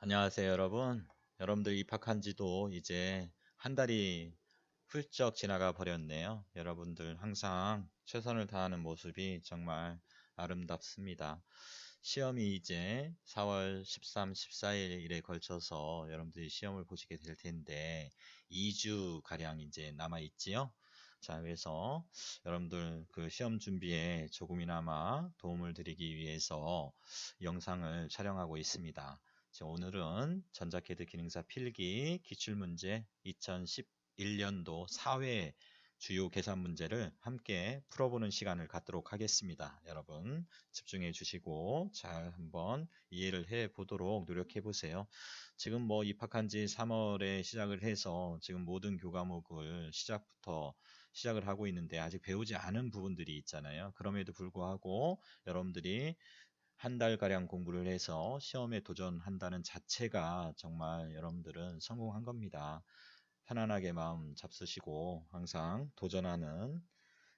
안녕하세요, 여러분. 여러분들 입학한 지도 이제 한 달이 훌쩍 지나가 버렸네요. 여러분들 항상 최선을 다하는 모습이 정말 아름답습니다. 시험이 이제 4월 13, 14일에 걸쳐서 여러분들이 시험을 보시게 될 텐데 2주 가량 이제 남아 있지요. 자, 그래서 여러분들 그 시험 준비에 조금이나마 도움을 드리기 위해서 영상을 촬영하고 있습니다. 오늘은 전자캐드 기능사 필기 기출문제 2011년도 4회 주요 계산 문제를 함께 풀어보는 시간을 갖도록 하겠습니다. 여러분 집중해 주시고 잘 한번 이해를 해 보도록 노력해 보세요. 지금 뭐 입학한 지 3월에 시작을 해서 지금 모든 교과목을 시작을 하고 있는데 아직 배우지 않은 부분들이 있잖아요. 그럼에도 불구하고 여러분들이 한 달가량 공부를 해서 시험에 도전한다는 자체가 정말 여러분들은 성공한 겁니다. 편안하게 마음 잡수시고 항상 도전하는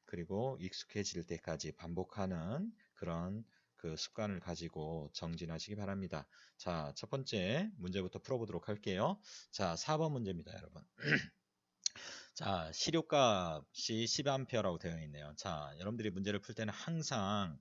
그리고 익숙해질 때까지 반복하는 그런 그 습관을 가지고 정진하시기 바랍니다. 자, 첫 번째 문제부터 풀어보도록 할게요. 자, 4번 문제입니다, 여러분. 자, 시료값이 10A라고 되어 있네요. 자, 여러분들이 문제를 풀 때는 항상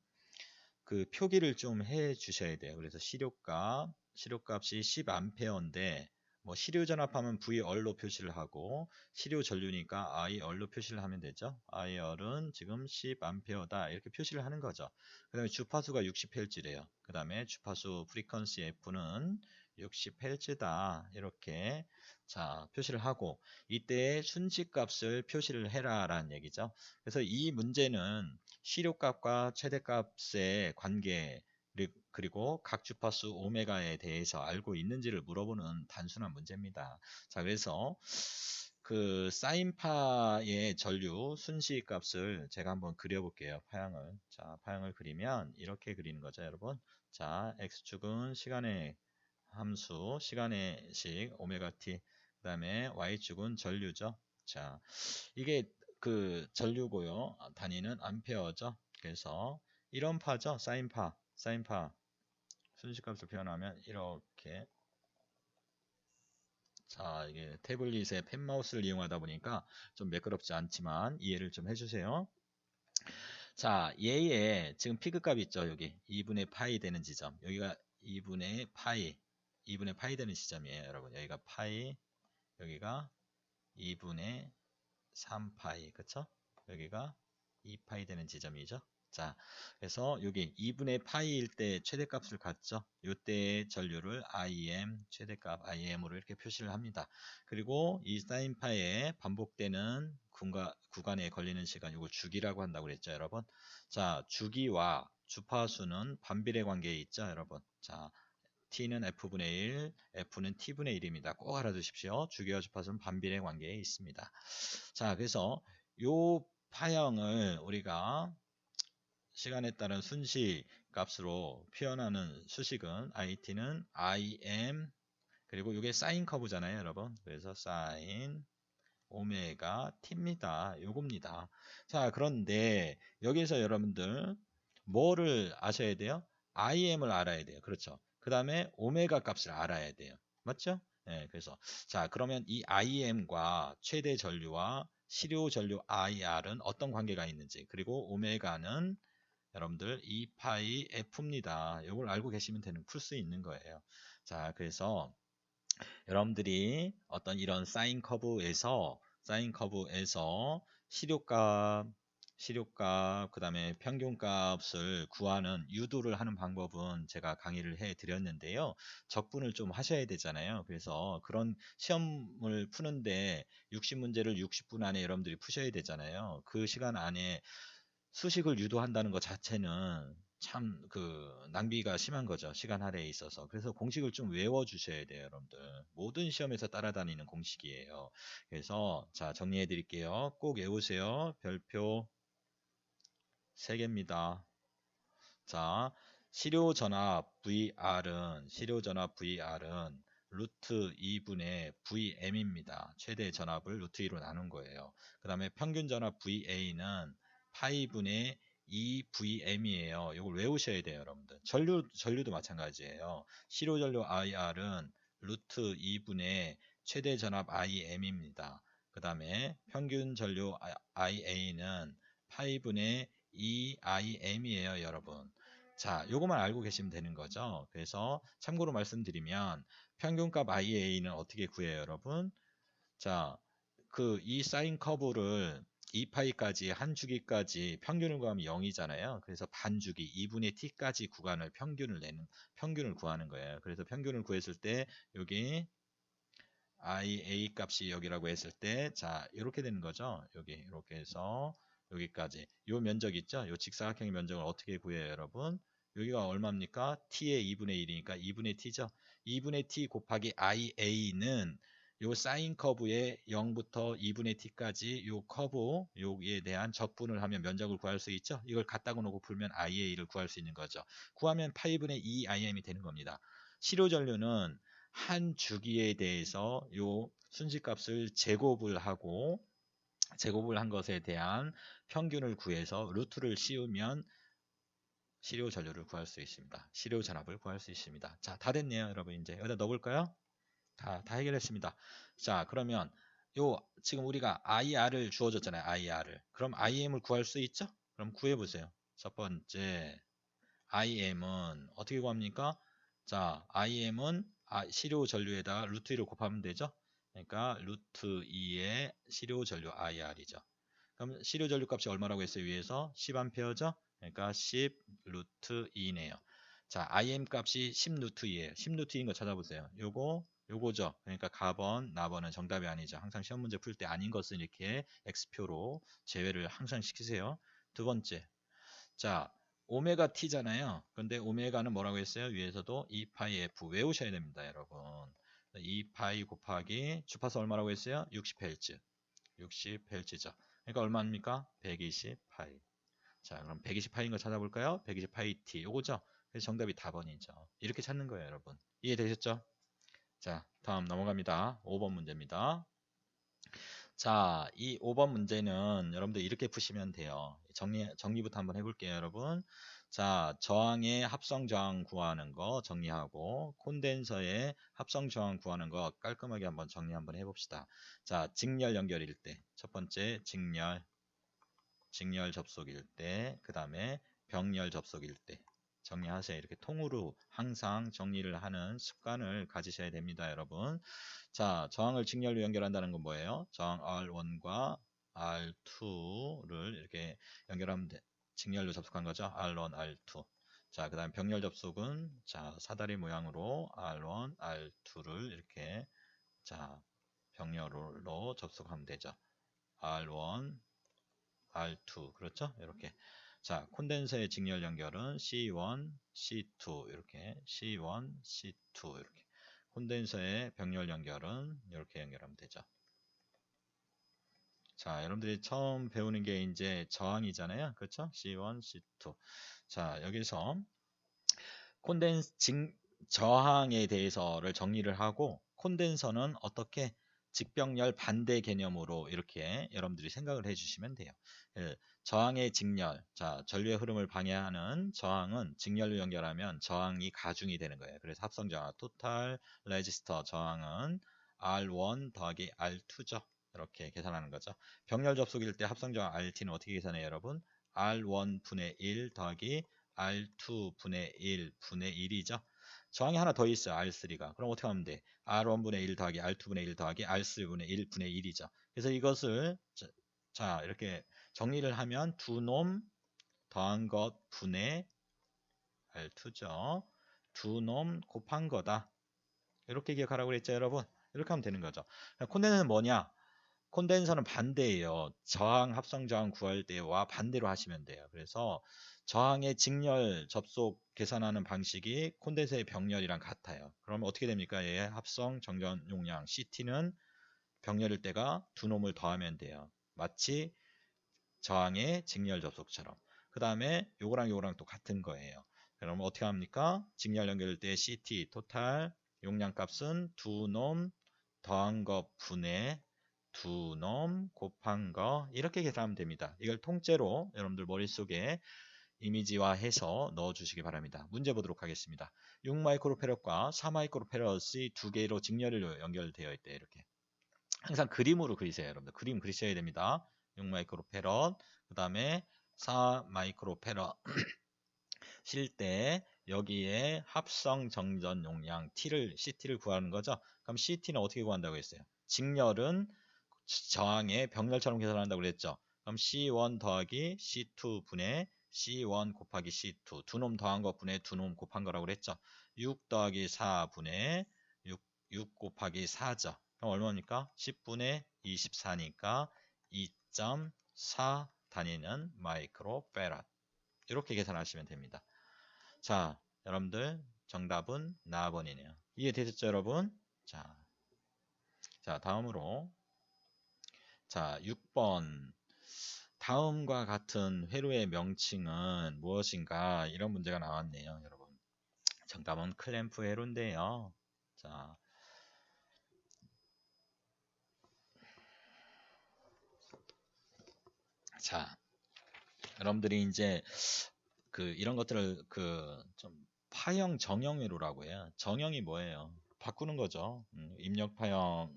그 표기를 좀 해 주셔야 돼요. 그래서 시료값이 10A인데 뭐 시료 전압하면 V얼로 표시를 하고 시료 전류니까 I얼로 표시를 하면 되죠. I얼은 지금 10A다 이렇게 표시를 하는 거죠. 그 다음에 주파수가 60Hz래요. 그 다음에 주파수 프리퀀시 F는 60Hz다 이렇게 자 표시를 하고 이때 순식값을 표시를 해라 라는 얘기죠. 그래서 이 문제는 시료값과 최대값의 관계 그리고 각 주파수 오메가에 대해서 알고 있는지를 물어보는 단순한 문제입니다. 자, 그래서 그 사인파의 전류 순시값을 제가 한번 그려볼게요. 파형을. 자, 파형을 그리면 이렇게 그리는 거죠, 여러분. 자, x축은 시간의 함수, 시간의 식 오메가 t. 그다음에 y축은 전류죠. 자, 이게 그 전류고요. 단위는 암페어죠. 그래서 이런 파죠. 사인파 순식값을 표현하면 이렇게 자 이게 태블릿에 펜마우스를 이용하다 보니까 좀 매끄럽지 않지만 이해를 좀 해주세요. 자 얘의 지금 피그값 있죠. 여기 2분의 파이 되는 지점 여기가 2분의 파이 되는 지점이에요. 여러분 여기가 파이 여기가 2분의 3파이 그쵸? 여기가 2파이 되는 지점이죠. 자, 그래서 여기 2분의 파이일 때 최대값을 갖죠. 이때의 전류를 IM, 최대값 IM으로 이렇게 표시를 합니다. 그리고 이 사인파에 반복되는 구간에 걸리는 시간, 이걸 주기라고 한다고 그랬죠, 여러분. 자, 주기와 주파수는 반비례 관계에 있죠, 여러분. 자, T는 F분의 1, F는 T분의 1입니다. 꼭 알아두십시오. 주기와 주파수는 반비례 관계에 있습니다. 자, 그래서 요 파형을 우리가 시간에 따른 순시 값으로 표현하는 수식은 it는 im 그리고 이게 사인 커브잖아요, 여러분. 그래서 사인 오메가 t입니다. 요겁니다. 자, 그런데 여기서 여러분들 뭐를 아셔야 돼요? im을 알아야 돼요. 그렇죠. 그 다음에 오메가 값을 알아야 돼요. 맞죠? 네, 그래서 자, 그러면 이 im과 최대 전류와 시료 전류 ir은 어떤 관계가 있는지 그리고 오메가는 여러분들 2파이 f입니다. 이걸 알고 계시면 되는 풀 수 있는 거예요. 자, 그래서 여러분들이 어떤 이런 사인 커브에서 시료값, 그 다음에 평균값을 구하는 유도를 하는 방법은 제가 강의를 해 드렸는데요. 적분을 좀 하셔야 되잖아요. 그래서 그런 시험을 푸는데 60문제를 60분 안에 여러분들이 푸셔야 되잖아요. 그 시간 안에 수식을 유도한다는 것 자체는 참 그 낭비가 심한 거죠. 시간 할애에 있어서. 그래서 공식을 좀 외워 주셔야 돼요, 여러분들. 모든 시험에서 따라다니는 공식이에요. 그래서 자, 정리해 드릴게요. 꼭 외우세요. 별표 3개입니다. 자, 시료전압 VR은 루트 2분의 VM입니다. 최대 전압을 루트 2로 나눈 거예요. 그 다음에 평균 전압 VA는 파이분의 EVM이에요. 이걸 외우셔야 돼요, 여러분들. 전류도 마찬가지예요. 실효 전류 IR은 루트 2분의 최대 전압 IM입니다. 그 다음에 평균 전류 IA는 파이분의 EIM이에요, 여러분. 자, 요거만 알고 계시면 되는 거죠. 그래서 참고로 말씀드리면 평균값 IA는 어떻게 구해요, 여러분? 자, 이 사인 커브를 2파이까지 한 주기까지 평균을 구하면 0이잖아요. 그래서 반주기 2분의 t까지 구간을 평균을 구하는 거예요. 그래서 평균을 구했을 때 여기 IA 값이 여기라고 했을 때 자, 이렇게 되는 거죠. 여기 이렇게 해서 여기까지 요 면적 있죠? 요 직사각형의 면적을 어떻게 구해요, 여러분? 여기가 얼마입니까? t의 2분의 1이니까 2분의 t죠. 2분의 t 곱하기 IA는 요 사인 커브의 0부터 2분의 t까지 요 커브 여기에 대한 적분을 하면 면적을 구할 수 있죠. 이걸 갖다가 놓고 풀면 IA를 구할 수 있는 거죠. 구하면 8분의 2 IM이 되는 겁니다. 실효 전류는 한 주기에 대해서 요 순식값을 제곱을 한 것에 대한 평균을 구해서 루트를 씌우면 실효 전류를 구할 수 있습니다. 실효 전압을 구할 수 있습니다. 자, 다 됐네요, 여러분. 이제 여기다 넣어볼까요? 다 해결했습니다. 자, 그러면 지금 우리가 IR을 주어졌잖아요. IR을. 그럼 IM을 구할 수 있죠? 그럼 구해보세요. 첫 번째 IM은 어떻게 구합니까? 자, IM은 시료 전류에다가 루트 2를 곱하면 되죠? 그러니까 루트 2의 시료 전류 IR이죠. 그럼 시료 전류 값이 얼마라고 했어요? 위에서 10A죠? 그러니까 10 루트 2네요. 자, IM 값이 10 루트 2예요. 10 루트 2인 거 찾아보세요. 요거죠. 그러니까 가번, 나번은 정답이 아니죠. 항상 시험 문제 풀 때 아닌 것은 이렇게 X표로 제외를 항상 시키세요. 두 번째. 자, 오메가 t잖아요. 근데 오메가는 뭐라고 했어요? 위에서도 2파이 f 외우셔야 됩니다, 여러분. 2파이 곱하기 주파수 얼마라고 했어요? 60Hz. 60Hz죠. 그러니까 얼마입니까? 120파이. 자, 그럼 120파이인 거 찾아볼까요? 120파이 t. 요거죠? 그래서 정답이 답번이죠. 이렇게 찾는 거예요, 여러분. 이해되셨죠? 자, 다음 넘어갑니다. 5번 문제입니다. 자, 이 5번 문제는 여러분들 이렇게 푸시면 돼요. 정리부터 한번 해볼게요, 여러분. 자, 저항의 합성 저항 구하는 거 정리하고 콘덴서의 합성 저항 구하는 거 깔끔하게 한번 정리 한번 해봅시다. 자, 직렬 연결일 때, 첫 번째 직렬 접속일 때, 그 다음에 병렬 접속일 때 정리하세요. 이렇게 통으로 항상 정리를 하는 습관을 가지셔야 됩니다, 여러분. 자, 저항을 직렬로 연결한다는 건 뭐예요? 저항 R1과 R2를 이렇게 연결하면 직렬로 접속한 거죠. R1, R2. 자, 그 다음 병렬 접속은 자, 사다리 모양으로 R1, R2를 이렇게 자, 병렬로 접속하면 되죠. R1, R2 그렇죠? 이렇게 자, 콘덴서의 직렬 연결은 C1, C2 이렇게 C1, C2 이렇게 콘덴서의 병렬 연결은 이렇게 연결하면 되죠. 자, 여러분들이 처음 배우는 게 이제 저항이잖아요. 그렇죠? C1, C2. 자, 여기서 저항에 대해서를 정리를 하고 콘덴서는 어떻게 직병렬 반대 개념으로 이렇게 여러분들이 생각을 해주시면 돼요. 저항의 직렬, 자, 전류의 흐름을 방해하는 저항은 직렬로 연결하면 저항이 가중이 되는 거예요. 그래서 합성 저항, 토탈 레지스터 저항은 R1 더하기 R2죠. 이렇게 계산하는 거죠. 병렬 접속일 때 합성 저항 RT는 어떻게 계산해요, 여러분? R1 분의 1 더하기 R2 분의 1 분의 1이죠. 저항이 하나 더 있어요. R3가. 그럼 어떻게 하면 돼? R1분의 1 더하기 R2분의 1 더하기 R3분의 1 분의 1이죠. 그래서 이것을 자 이렇게 정리를 하면 두 놈 더한 것 분의 R2죠. 두 놈 곱한 거다. 이렇게 기억하라고 그랬죠, 여러분? 이렇게 하면 되는 거죠. 콘덴서는 뭐냐? 콘덴서는 반대예요. 저항, 합성 저항 구할 때와 반대로 하시면 돼요. 그래서 저항의 직렬 접속 계산하는 방식이 콘덴서의 병렬이랑 같아요. 그러면 어떻게 됩니까? 얘 합성 정전 용량 CT는 병렬일 때가 두 놈을 더하면 돼요. 마치 저항의 직렬 접속처럼. 그 다음에 요거랑 또 같은 거예요. 그러면 어떻게 합니까? 직렬 연결일 때 CT 토탈 용량 값은 두 놈 더한 것 분의 두 놈 곱한 거 이렇게 계산하면 됩니다. 이걸 통째로 여러분들 머릿속에 이미지화해서 넣어주시기 바랍니다. 문제 보도록 하겠습니다. 6마이크로페럿과 4마이크로페럿이 두 개로 직렬로 연결되어 있대. 이렇게 항상 그림으로 그리세요. 여러분들 그림 그리셔야 됩니다. 6마이크로페럿 그 다음에 4마이크로페럿 실 때 여기에 합성 정전 용량 CT를 구하는 거죠. 그럼 CT는 어떻게 구한다고 했어요? 직렬은 저항의 병렬처럼 계산한다고 그랬죠. 그럼 C1 더하기 C2 분의 C1 곱하기 C2 두 놈 더한 것 분의 두 놈 곱한 거라고 그랬죠. 6 더하기 4 분의 6 곱하기 4죠. 그럼 얼마입니까? 10분의 24니까 2.4 단위는 마이크로페럿. 이렇게 계산하시면 됩니다. 자, 여러분들 정답은 나번이네요. 이해되셨죠, 여러분? 자, 다음으로 자, 6번 다음과 같은 회로의 명칭은 무엇인가 이런 문제가 나왔네요, 여러분. 정답은 클램프 회로인데요. 자, 여러분들이 이제 이런 것들을 좀 파형 정형 회로라고 해요. 정형이 뭐예요? 바꾸는 거죠. 입력 파형을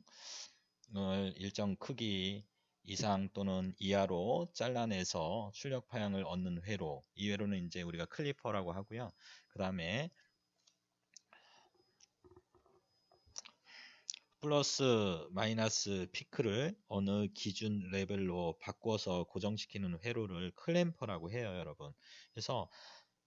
일정 크기 이상 또는 이하로 잘라내서 출력 파형을 얻는 회로. 이 회로는 이제 우리가 클리퍼라고 하고요. 그 다음에 플러스 마이너스 피크를 어느 기준 레벨로 바꿔서 고정시키는 회로를 클램퍼라고 해요, 여러분. 그래서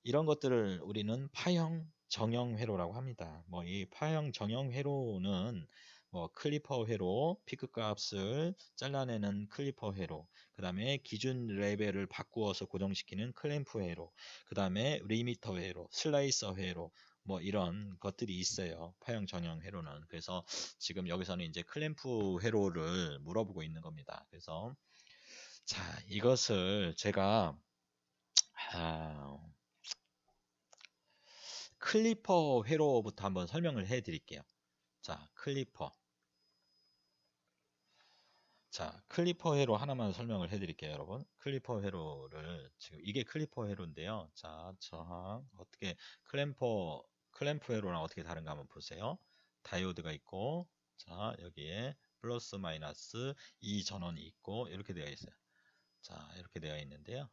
이런 것들을 우리는 파형 정형 회로라고 합니다. 뭐 이 파형 정형 회로는 뭐 클리퍼 회로, 피크 값을 잘라내는 클리퍼 회로, 그 다음에 기준 레벨을 바꾸어서 고정시키는 클램프 회로, 그 다음에 리미터 회로, 슬라이서 회로, 뭐 이런 것들이 있어요. 파형 정형 회로는. 그래서 지금 여기서는 이제 클램프 회로를 물어보고 있는 겁니다. 그래서 자, 이것을 제가 클리퍼 회로부터 한번 설명을 해 드릴게요. 자, 클리퍼 회로 하나만 설명을 해 드릴게요, 여러분. 클리퍼 회로를 지금 이게 클리퍼 회로인데요. 자, 저항 어떻게 클램프 회로랑 어떻게 다른가 한번 보세요. 다이오드가 있고, 자, 여기에 플러스 마이너스 2 전원이 있고 이렇게 되어 있어요. 자, 이렇게 되어 있는데요.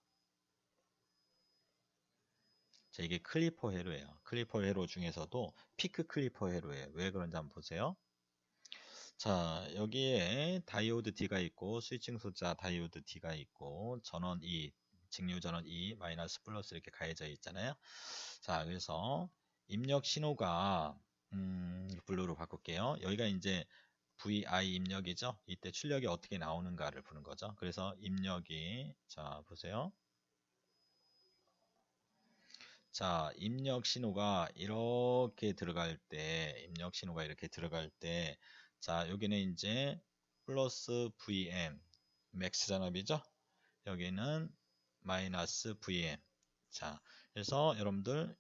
자, 이게 클리퍼 회로예요. 클리퍼 회로 중에서도 피크 클리퍼 회로예요. 왜 그런지 한번 보세요. 자, 여기에 다이오드 D가 있고 스위칭 숫자 다이오드 D가 있고 전원 E, 직류 전원 E 마이너스 플러스 이렇게 가해져 있잖아요. 자, 그래서 입력 신호가 블루로 바꿀게요. 여기가 이제 VI 입력이죠. 이때 출력이 어떻게 나오는가를 보는 거죠. 그래서 입력이 자, 보세요. 자, 입력 신호가 이렇게 들어갈 때, 자, 여기는 이제 플러스 VM, 맥스 잔압이죠? 여기는 마이너스 VM. 자, 그래서 여러분들,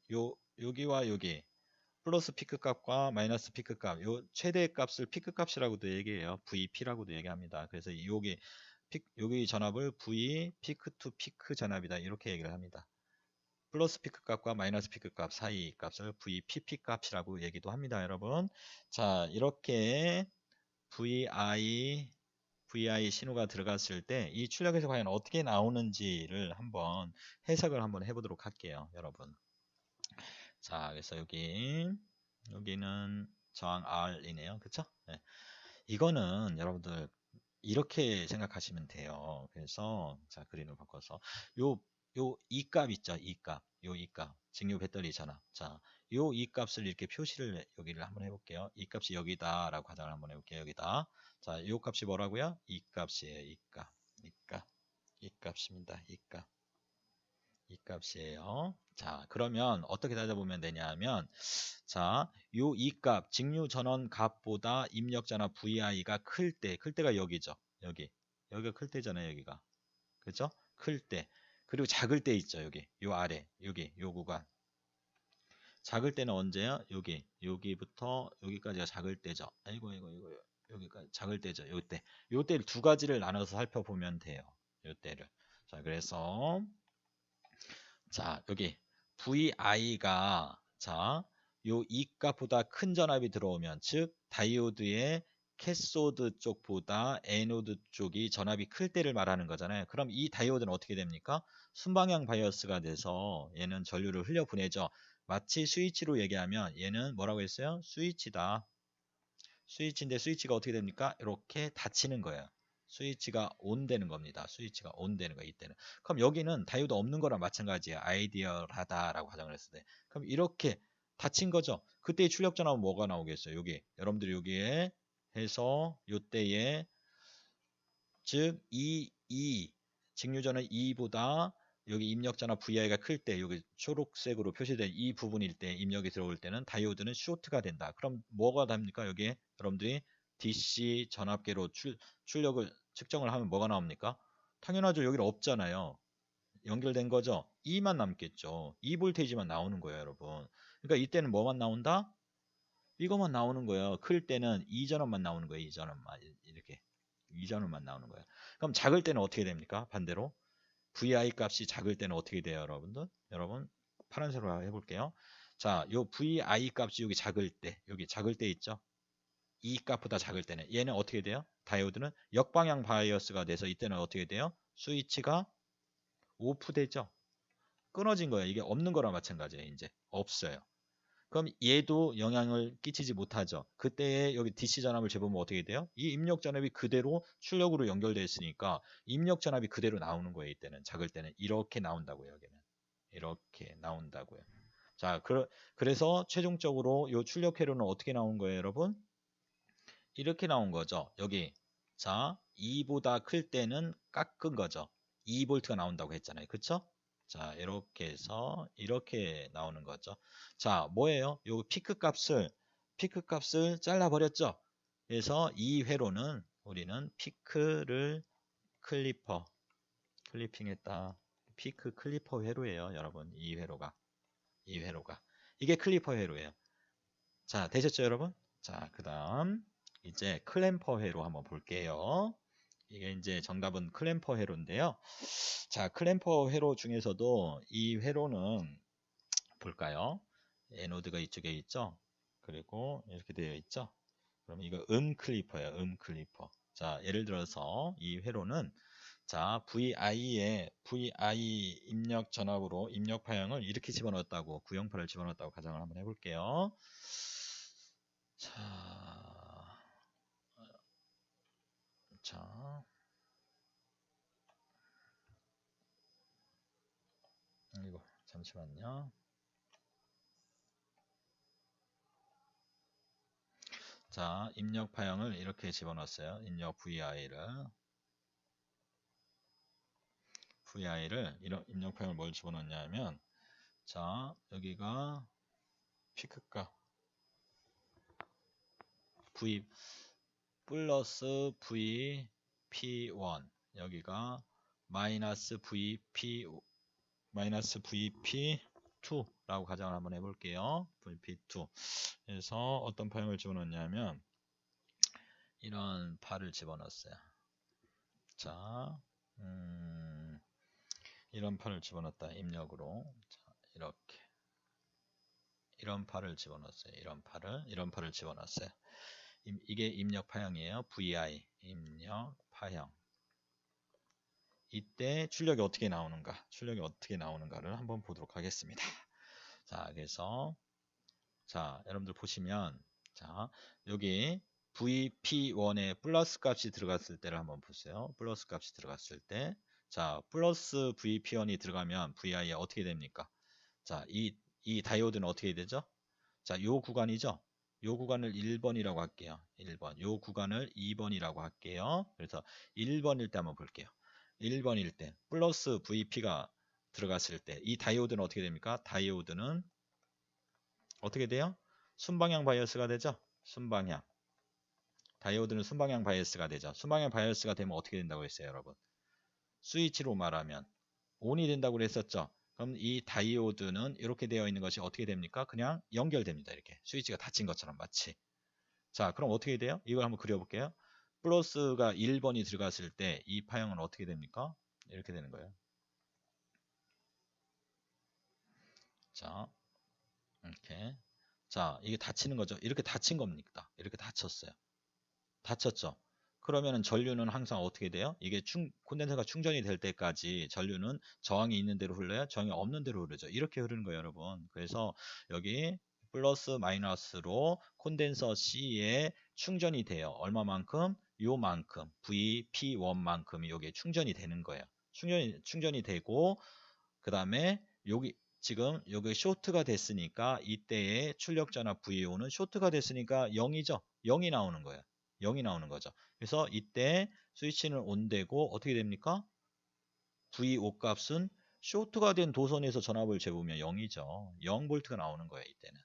여기와 여기, 플러스 피크 값과 마이너스 피크 값, 요 최대 값을 피크 값이라고도 얘기해요. VP라고도 얘기합니다. 그래서 여기 전압을 V, 피크 투 피크 전압이다. 이렇게 얘기를 합니다. 플러스 피크 값과 마이너스 피크 값 사이 값을 VPP 값이라고 얘기도 합니다, 여러분. 자, 이렇게 VI 신호가 들어갔을 때 이 출력에서 과연 어떻게 나오는지를 한번 해석을 한번 해보도록 할게요, 여러분. 자, 그래서 여기는 저항 R이네요, 그쵸? 네. 이거는 여러분들 이렇게 생각하시면 돼요. 그래서 자, 그림을 바꿔서 요 이 값 있죠? 이 값. 이 값. 직류 배터리 전압. 자, 이 값을 이렇게 표시를 여기를 한번 해볼게요. 이 값이 여기다라고 가정을 한번 해볼게요. 여기다. 자, 이 값이 뭐라고요? 이 값이에요. 이 값입니다. 이 값이에요. 자, 그러면 어떻게 찾아보면 되냐면, 자, 이 값, 직류 전원 값보다 입력 전압 VI가 클 때가 여기죠. 여기가 클 때잖아요, 여기가. 그죠? 클 때. 그리고 작을 때 있죠, 요 아래, 요 구간. 작을 때는 언제야? 여기부터 여기까지가 작을 때죠. 아이고. 여기가 작을 때죠. 요때. 요때를 두 가지를 나눠서 살펴보면 돼요. 요때를. 자, 그래서 자, 여기 VI가 자, 요 이 값보다 큰 전압이 들어오면 즉 다이오드의 캐소드 쪽보다 애노드 쪽이 전압이 클 때를 말하는 거잖아요. 그럼 이 다이오드는 어떻게 됩니까? 순방향 바이어스가 돼서 얘는 전류를 흘려보내죠. 마치 스위치로 얘기하면 얘는 뭐라고 했어요? 스위치다. 스위치인데 스위치가 어떻게 됩니까? 이렇게 닫히는 거예요. 스위치가 온 되는 겁니다. 스위치가 온 되는 거예요. 이때는. 그럼 여기는 다이오드 없는 거랑 마찬가지예요. 아이디얼하다라고 가정을 했을 때. 그럼 이렇게 닫힌 거죠. 그때 출력 전압은 뭐가 나오겠어요? 여기. 여러분들이 여기에 해서 요때에 즉 이 직류전은 2보다 여기 입력자나 VI가 클 때 여기 초록색으로 표시된 이 부분일 때 입력이 들어올 때는 다이오드는 쇼트가 된다. 그럼 뭐가 됩니까? 여기에 여러분들이 DC 전압계로 출력을 측정을 하면 뭐가 나옵니까? 당연하죠. 여기는 없잖아요. 연결된 거죠. 2만 남겠죠. 2 볼테이지만 나오는 거예요, 여러분. 그러니까 이때는 뭐만 나온다? 이것만 나오는 거예요. 클 때는 2전압만 나오는 거예요. 2전압만 이렇게 2전압만 나오는 거예요. 그럼 작을 때는 어떻게 됩니까? 반대로 VI 값이 작을 때는 어떻게 돼요, 여러분들? 여러분 파란색으로 해볼게요. 자, 요 VI 값이 여기 작을 때 있죠? 이 값보다 작을 때는 얘는 어떻게 돼요? 다이오드는 역방향 바이어스가 돼서 이때는 어떻게 돼요? 스위치가 오프되죠? 끊어진 거예요. 이게 없는 거랑 마찬가지예요. 이제 없어요. 그럼 얘도 영향을 끼치지 못하죠. 그때에 여기 DC 전압을 재보면 어떻게 돼요? 이 입력 전압이 그대로 출력으로 연결되어 있으니까 입력 전압이 그대로 나오는 거예요. 이때는 작을 때는 이렇게 나온다고요. 여기는 이렇게 나온다고요. 자, 그래서 최종적으로 이 출력 회로는 어떻게 나온 거예요, 여러분? 이렇게 나온 거죠. 여기 자 2보다 클 때는 깎은 거죠. 2볼트가 나온다고 했잖아요. 그쵸? 자 이렇게 해서 이렇게 나오는 거죠. 자 뭐예요? 요 피크 값을 잘라 버렸죠. 그래서 이 회로는 우리는 피크를 클리핑했다. 피크 클리퍼 회로예요, 여러분. 이 회로가 이게 클리퍼 회로예요. 자, 되셨죠, 여러분? 자, 그 다음 이제 클램퍼 회로 한번 볼게요. 이게 이제 정답은 클램퍼 회로인데요. 자, 클램퍼 회로 중에서도 이 회로는 볼까요? 에노드가 이쪽에 있죠? 그리고 이렇게 되어 있죠? 그럼 이거 클리퍼예요. 클리퍼. 자, 예를 들어서 이 회로는 자, VI 입력 전압으로 입력 파형을 이렇게 집어넣었다고, 908을 집어넣었다고 가정을 한번 해볼게요. 자, 자, 이거 잠시만요. 자, 입력 파형을 이렇게 집어넣었어요. 입력 VI를 이런 입력 파형을 뭘 집어넣냐면, 자, 여기가 피크값 V 플러스 VP1 여기가 마이너스 VP2라고 가정을 한번 해볼게요. VP2 그래서 어떤 파형을 집어넣냐면 이런 팔을 집어넣었어요. 자, 이런 팔을 집어넣었다. 입력으로 자, 이렇게 이런 팔을 집어넣었어요. 이런 팔을 집어넣었어요. 이게 입력 파형이에요. VI 입력 파형. 이때 출력이 어떻게 나오는가를 한번 보도록 하겠습니다. 자, 그래서 자, 여러분들 보시면 자, 여기 VP1에 플러스 값이 들어갔을 때를 한번 보세요. 플러스 값이 들어갔을 때 자, 플러스 VP1이 들어가면 VI에 어떻게 됩니까? 자, 이 다이오드는 어떻게 되죠? 자, 요 구간이죠? 요 구간을 1번이라고 할게요. 1번. 요 구간을 2번이라고 할게요. 그래서 1번일 때 한번 볼게요. 1번일 때 플러스 VP가 들어갔을 때 이 다이오드는 어떻게 됩니까? 다이오드는 어떻게 돼요? 순방향 바이어스가 되죠? 순방향. 다이오드는 순방향 바이어스가 되죠. 순방향 바이어스가 되면 어떻게 된다고 했어요, 여러분? 스위치로 말하면 ON이 된다고 그랬었죠. 그럼 이 다이오드는 이렇게 되어 있는 것이 어떻게 됩니까? 그냥 연결됩니다. 이렇게 스위치가 닫힌 것처럼 마치. 자, 그럼 어떻게 돼요? 이걸 한번 그려볼게요. 플러스가 1번이 들어갔을 때 이 파형은 어떻게 됩니까? 이렇게 되는 거예요. 자, 이렇게. 자, 이게 닫히는 거죠. 이렇게 닫힌 겁니다. 이렇게 닫혔어요. 닫혔죠. 그러면은 전류는 항상 어떻게 돼요? 이게 콘덴서가 충전이 될 때까지 전류는 저항이 있는 대로 흘러요? 저항이 없는 대로 흐르죠. 이렇게 흐르는 거예요, 여러분. 그래서 여기 플러스 마이너스로 콘덴서 C에 충전이 돼요. 얼마만큼? 요만큼 VP1만큼이 여기에 충전이 되는 거예요. 충전이 되고 그 다음에 여기 지금 여기 쇼트가 됐으니까 이때의 출력전압 VO는 쇼트가 됐으니까 0이죠. 0이 나오는 거예요. 0이 나오는 거죠. 그래서 이때 스위치는 온되고 어떻게 됩니까? VO 값은 쇼트가 된 도선에서 전압을 재보면 0이죠. 0V가 나오는 거예요. 이때는.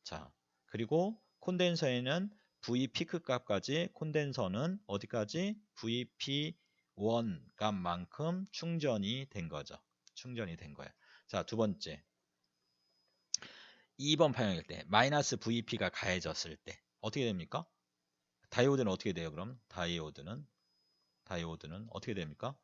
자, 그리고 콘덴서에는 V 피크 값까지 콘덴서는 어디까지? VP1 값만큼 충전이 된 거죠. 충전이 된 거예요. 자, 두 번째. 2번 파형일 때 마이너스 VP가 가해졌을 때 어떻게 됩니까? 다이오드는 어떻게 돼요? 그럼 다이오드는 어떻게 됩니까?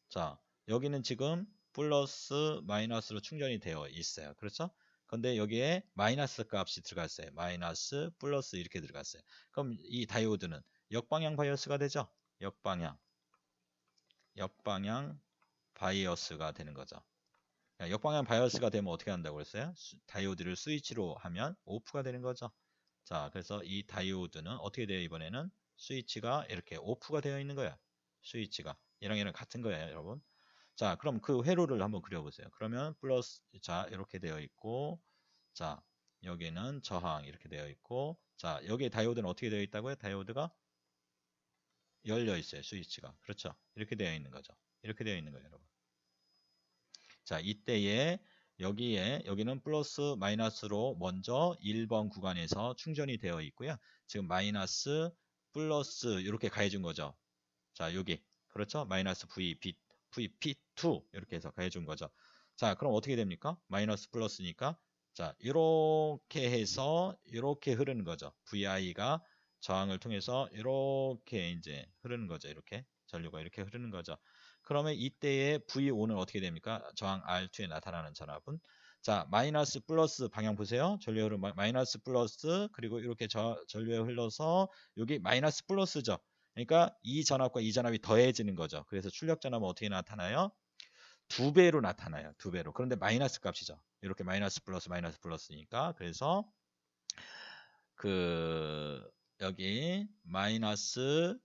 자, 여기는 지금 플러스 마이너스로 충전이 되어 있어요. 그렇죠? 근데 여기에 마이너스 값이 들어갔어요. 마이너스 플러스 이렇게 들어갔어요. 그럼 이 다이오드는 역방향 바이어스가 되죠? 역방향 바이어스가 되는 거죠. 역방향 바이어스가 되면 어떻게 한다고 그랬어요? 다이오드를 스위치로 하면 오프가 되는 거죠. 자, 그래서 이 다이오드는 어떻게 돼요? 이번에는 스위치가 이렇게 오프가 되어 있는 거야. 스위치가 얘랑 같은 거예요, 여러분. 자, 그럼 그 회로를 한번 그려보세요. 그러면 플러스, 자, 이렇게 되어 있고, 자, 여기는 저항 이렇게 되어 있고, 자, 여기에 다이오드는 어떻게 되어 있다고요? 다이오드가 열려 있어요, 스위치가. 그렇죠? 이렇게 되어 있는 거죠. 이렇게 되어 있는 거예요, 여러분. 자, 이때에 여기는 플러스 마이너스로 먼저 1번 구간에서 충전이 되어 있고요. 지금 마이너스 플러스 이렇게 가해준 거죠. 자, 여기 그렇죠? 마이너스 VP2 이렇게 해서 가해준 거죠. 자, 그럼 어떻게 됩니까? 마이너스 플러스니까 자, 이렇게 해서 이렇게 흐르는 거죠. VI가 저항을 통해서 이렇게 이제 흐르는 거죠. 이렇게 전류가 이렇게 흐르는 거죠. 그러면 이때의 V5는 어떻게 됩니까? 저항 R2에 나타나는 전압은 자, 마이너스 플러스 방향 보세요. 전류의 흐름 마이너스 플러스 그리고 이렇게 전류에 흘러서 여기 마이너스 플러스죠. 그러니까 이 전압과 이 전압이 더해지는 거죠. 그래서 출력 전압은 어떻게 나타나요? 두 배로 나타나요. 두 배로. 그런데 마이너스 값이죠. 이렇게 마이너스 플러스니까 그래서 그 여기 마이너스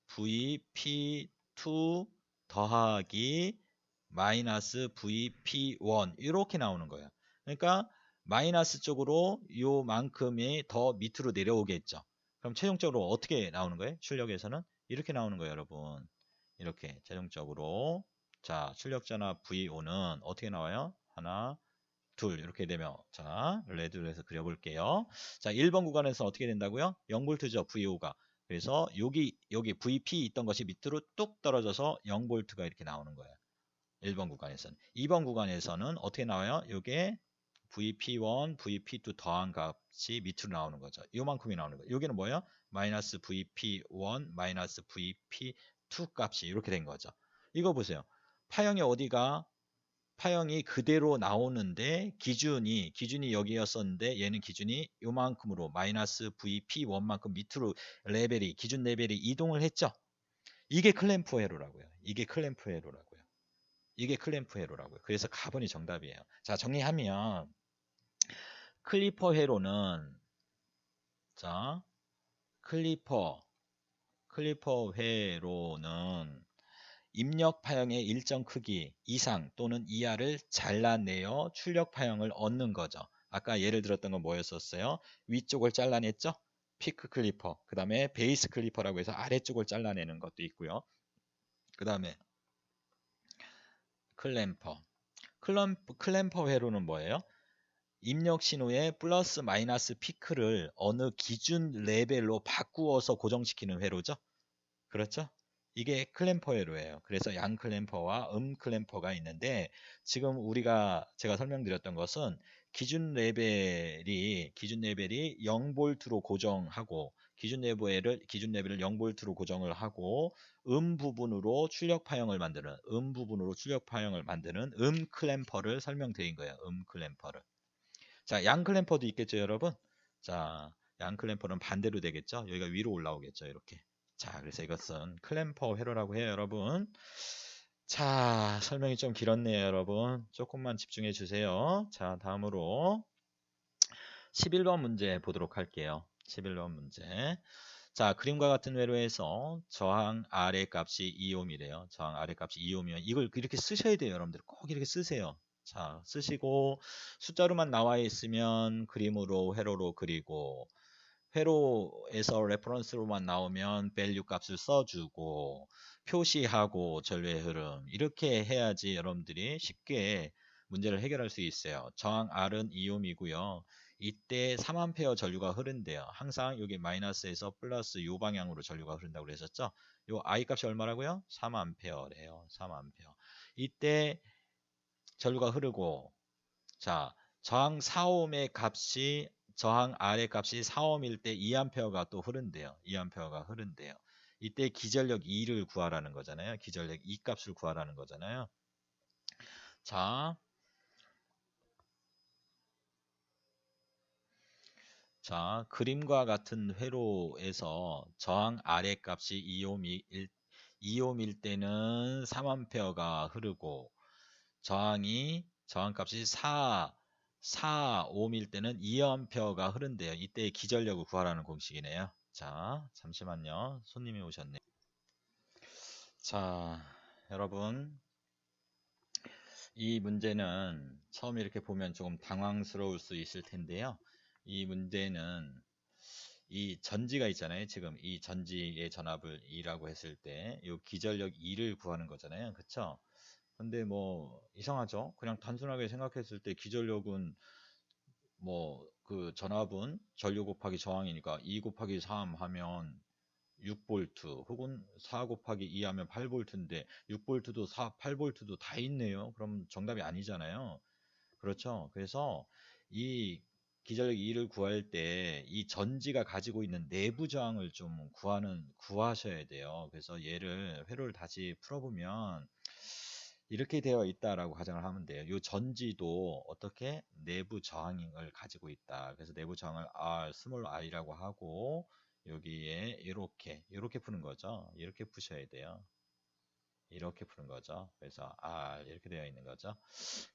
VP2 더하기 마이너스 VP1 이렇게 나오는 거예요. 그러니까 마이너스 쪽으로 요만큼이 더 밑으로 내려오겠죠. 그럼 최종적으로 어떻게 나오는 거예요? 출력에서는 이렇게 나오는 거예요, 여러분. 이렇게 최종적으로 자 출력전압 VO는 어떻게 나와요? 하나 둘 이렇게 되면 자 레드로 해서 그려볼게요. 자 1번 구간에서 어떻게 된다고요? 0V죠 VO가. 그래서 여기 VP 있던 것이 밑으로 뚝 떨어져서 0V가 이렇게 나오는 거예요. 1번 구간에서는. 2번 구간에서는 어떻게 나와요? 이게 VP1, VP2 더한 값이 밑으로 나오는 거죠. 요만큼이 나오는 거예요. 여기는 뭐예요? 마이너스 VP1, 마이너스 VP2 값이 이렇게 된 거죠. 이거 보세요. 파형이 어디가 파형이 그대로 나오는데 기준이 여기였었는데 얘는 기준이 요만큼으로 마이너스 VP1만큼 밑으로 기준 레벨이 이동을 했죠. 이게 클램프 회로라고요. 이게 클램프 회로라고요. 그래서 가번이 정답이에요. 자, 정리하면 클리퍼 회로는 자, 클리퍼 회로는 입력 파형의 일정 크기 이상 또는 이하를 잘라내어 출력 파형을 얻는 거죠. 아까 예를 들었던 건 뭐였었어요? 위쪽을 잘라냈죠? 피크 클리퍼. 그 다음에 베이스 클리퍼라고 해서 아래쪽을 잘라내는 것도 있고요. 그 다음에 클램퍼. 클램퍼 회로는 뭐예요? 입력 신호의 플러스 마이너스 피크를 어느 기준 레벨로 바꾸어서 고정시키는 회로죠. 그렇죠? 이게 클램퍼 회로예요. 그래서 양 클램퍼와 클램퍼가 있는데 지금 제가 설명드렸던 것은 기준 레벨이 0볼트로 고정하고 기준 레벨을 0볼트로 고정을 하고 부분으로 출력 파형을 만드는 클램퍼를 설명드린 거예요. 클램퍼를. 자, 양 클램퍼도 있겠죠, 여러분? 자, 양 클램퍼는 반대로 되겠죠? 여기가 위로 올라오겠죠, 이렇게. 자, 그래서 이것은 클램퍼 회로라고 해요, 여러분. 자, 설명이 좀 길었네요, 여러분. 조금만 집중해 주세요. 자, 다음으로 11번 문제 보도록 할게요. 11번 문제. 자, 그림과 같은 회로에서 저항 아래 값이 2옴이래요. 저항 아래 값이 2옴이면 이걸 이렇게 쓰셔야 돼요, 여러분들. 꼭 이렇게 쓰세요. 자, 쓰시고 숫자로만 나와 있으면 그림으로 회로로 그리고 회로에서 레퍼런스로만 나오면 value 값을 써주고 표시하고 전류의 흐름 이렇게 해야지 여러분들이 쉽게 문제를 해결할 수 있어요. 저항 R은 2옴이고요. 이때 3A 전류가 흐른대요. 항상 여기 마이너스에서 플러스 요 방향으로 전류가 흐른다고 그랬었죠. 요 I 값이 얼마라고요? 3A래요. 3A. 이때 전류가 흐르고 자, 저항 4옴의 값이 저항 R의 값이 4옴일 때 2A가 또 흐른대요. 2A가 흐른대요. 이때 기전력 2를 구하라는 거잖아요. 기전력 2 값을 구하라는 거잖아요. 자, 그림과 같은 회로에서 저항 R의 값이 2옴일 때는 3A가 흐르고 저항값이 4옴일 때는 2A가 흐른대요. 이때 기전력을 구하라는 공식이네요. 자, 잠시만요. 손님이 오셨네요. 자, 여러분, 이 문제는 처음 이렇게 보면 조금 당황스러울 수 있을 텐데요. 이 문제는 이 전지가 있잖아요. 지금 이 전지의 전압을 2라고 했을 때 이 기전력 2를 구하는 거잖아요. 그쵸? 근데 뭐 이상하죠? 그냥 단순하게 생각했을 때 기전력은 뭐 그 전압은 전류 곱하기 저항이니까 2 곱하기 3 하면 6V 혹은 4 곱하기 2 하면 8V인데 6V도 8V도 다 있네요. 그럼 정답이 아니잖아요. 그렇죠. 그래서 이 기전력 2를 구할 때 이 전지가 가지고 있는 내부 저항을 좀 구하셔야 돼요. 그래서 얘를 회로를 다시 풀어보면 이렇게 되어 있다라고 가정을 하면 돼요. 이 전지도 어떻게 내부 저항을 가지고 있다. 그래서 내부 저항을 스몰 r이라고 하고 여기에 이렇게 푸는 거죠. 이렇게 푸셔야 돼요. 이렇게 푸는 거죠. 그래서 R 이렇게 되어 있는 거죠.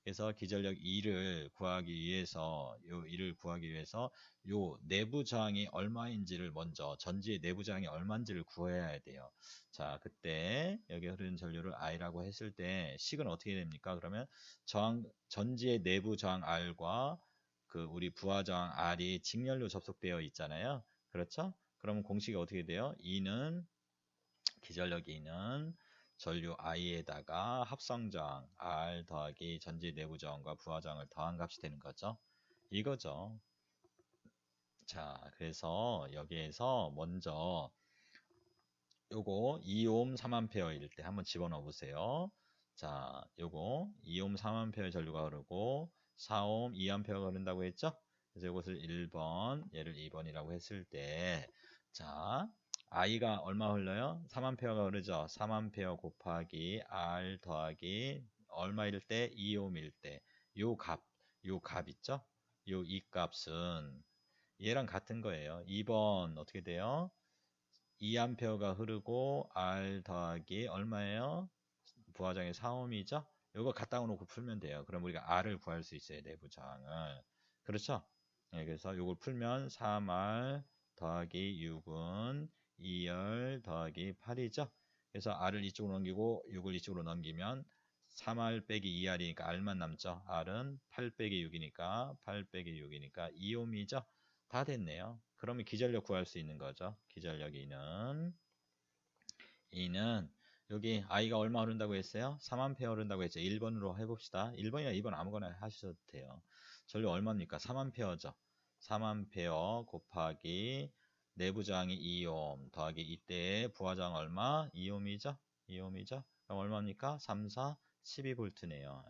그래서 기전력 2를 구하기 위해서 요 내부 저항이 얼마인지를 먼저 전지의 내부 저항이 얼마인지를 구해야 돼요. 자, 그때 여기 흐르는 전류를 I라고 했을 때 식은 어떻게 됩니까? 그러면 전지의 내부 저항 R과 그 우리 부하 저항 R이 직렬로 접속되어 있잖아요. 그렇죠? 그러면 공식이 어떻게 돼요? 기전력 2는 전류 I에다가 합성저항 R 더하기 전지 내부 저항과 부하 저항을 더한 값이 되는 거죠. 이거죠. 자, 그래서 여기에서 먼저 요거 2옴 3A일 때 한번 집어넣어 보세요. 자, 요거 2옴 3A 전류가 흐르고 4옴 2A가 흐른다고 했죠? 그래서 이것을 1번, 얘를 2번이라고 했을 때, 자, I가 얼마 흘러요? 3A가 흐르죠? 3A 곱하기 R 더하기 얼마일 때? 2옴일 때. 요 값 있죠? 요 이 값은 얘랑 같은 거예요. 2번 어떻게 돼요? 2A가 흐르고 R 더하기 얼마예요? 부하장의 4옴이죠? 이거 갖다 놓고 풀면 돼요. 그럼 우리가 R을 구할 수 있어요. 내부 저항을. 그렇죠? 네, 그래서 이걸 풀면 3R 더하기 6은 2R 더하기 8이죠? 그래서 R을 이쪽으로 넘기고 6을 이쪽으로 넘기면 3R 빼기 2R이니까 R만 남죠? R은 8 빼기 6이니까 8 빼기 6이니까 2옴이죠? 다 됐네요. 그러면 기전력 구할 수 있는 거죠. 기전력 2는 여기 I가 얼마 흐른다고 했어요? 3A 흐른다고 했죠. 1번으로 해봅시다. 1번이나 2번 아무거나 하셔도 돼요. 전류 얼마입니까? 3A죠. 3A 곱하기 내부 저항이 2옴 더하기 이때의 부하 저항 얼마? 2옴이죠. 2옴이죠. 그럼 얼마입니까? 3, 4, 12V네요.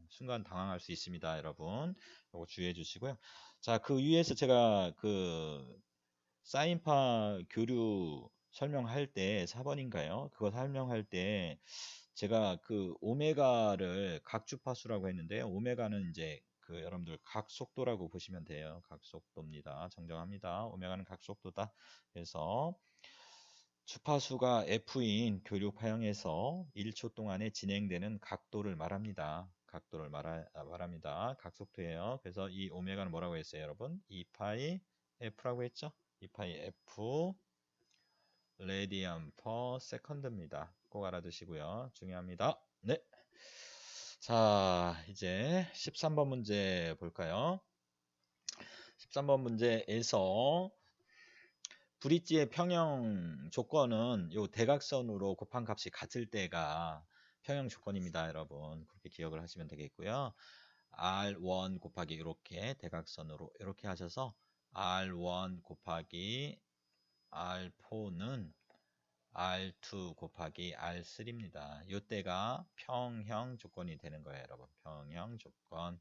순간 당황할 수 있습니다, 여러분. 이거 주의해 주시고요. 자, 그 위에서 제가 그 사인파 교류 설명할 때 4번인가요? 그거 설명할 때 제가 그 오메가를 각주파수라고 했는데요. 오메가는 이제 그 여러분들 각속도라고 보시면 돼요. 각속도입니다. 정정합니다. 오메가는 각속도다. 그래서 주파수가 F인 교류파형에서 1초 동안에 진행되는 각도를 말합니다. 각도를 말합니다. 각속도예요. 그래서 이 오메가는 뭐라고 했어요, 여러분? 2파이 F라고 했죠? 2파이 F 레디안 퍼 세컨드입니다. 꼭 알아두시고요. 중요합니다. 네. 자, 이제 13번 문제 볼까요? 13번 문제에서 브릿지의 평형 조건은 요 대각선으로 곱한 값이 같을 때가 평형 조건입니다, 여러분. 그렇게 기억을 하시면 되겠고요. R1 곱하기 이렇게 대각선으로 이렇게 하셔서 R1 곱하기 R4는 R2 곱하기 R3입니다. 이때가 평형 조건이 되는 거예요, 여러분. 평형 조건.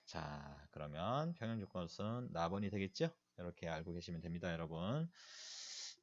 자, 그러면 평형 조건은 나번이 되겠죠? 이렇게 알고 계시면 됩니다, 여러분.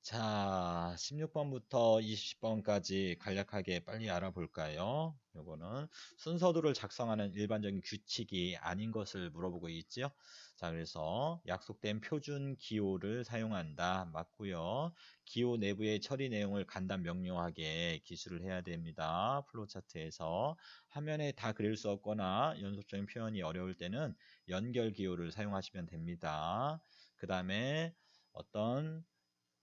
자, 16번부터 20번까지 간략하게 빨리 알아볼까요? 요거는 순서도를 작성하는 일반적인 규칙이 아닌 것을 물어보고 있죠. 자, 그래서 약속된 표준 기호를 사용한다. 맞고요. 기호 내부의 처리 내용을 간단 명료하게 기술을 해야 됩니다. 플로우차트에서 화면에 다 그릴 수 없거나 연속적인 표현이 어려울 때는 연결 기호를 사용하시면 됩니다. 그 다음에 어떤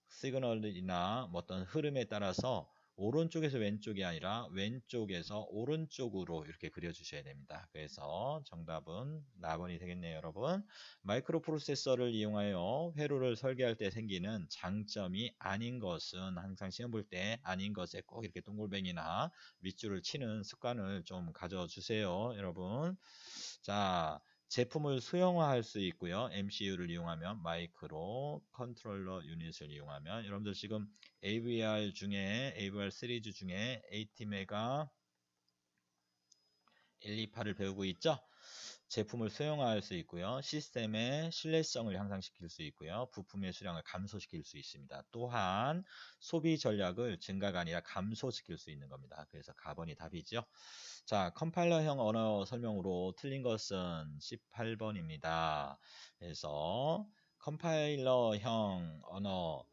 시그널이나 어떤 흐름에 따라서 오른쪽에서 왼쪽이 아니라 왼쪽에서 오른쪽으로 이렇게 그려주셔야 됩니다. 그래서 정답은 나번이 되겠네요, 여러분. 마이크로 프로세서를 이용하여 회로를 설계할 때 생기는 장점이 아닌 것은 항상 시험 볼 때 아닌 것에 꼭 이렇게 동글뱅이나 밑줄을 치는 습관을 좀 가져주세요, 여러분. 자, 제품을 수용화할 수 있고요. MCU를 이용하면 마이크로 컨트롤러 유닛을 이용하면 여러분들 지금 AVR 중에 AVR 시리즈 중에 AT메가 128을 배우고 있죠. 제품을 수용화할 수 있고요. 시스템의 신뢰성을 향상시킬 수 있고요. 부품의 수량을 감소시킬 수 있습니다. 또한 소비 전략을 증가가 아니라 감소시킬 수 있는 겁니다. 그래서 가번이 답이죠. 자, 컴파일러형 언어 설명으로 틀린 것은 18번입니다. 그래서 컴파일러형 언어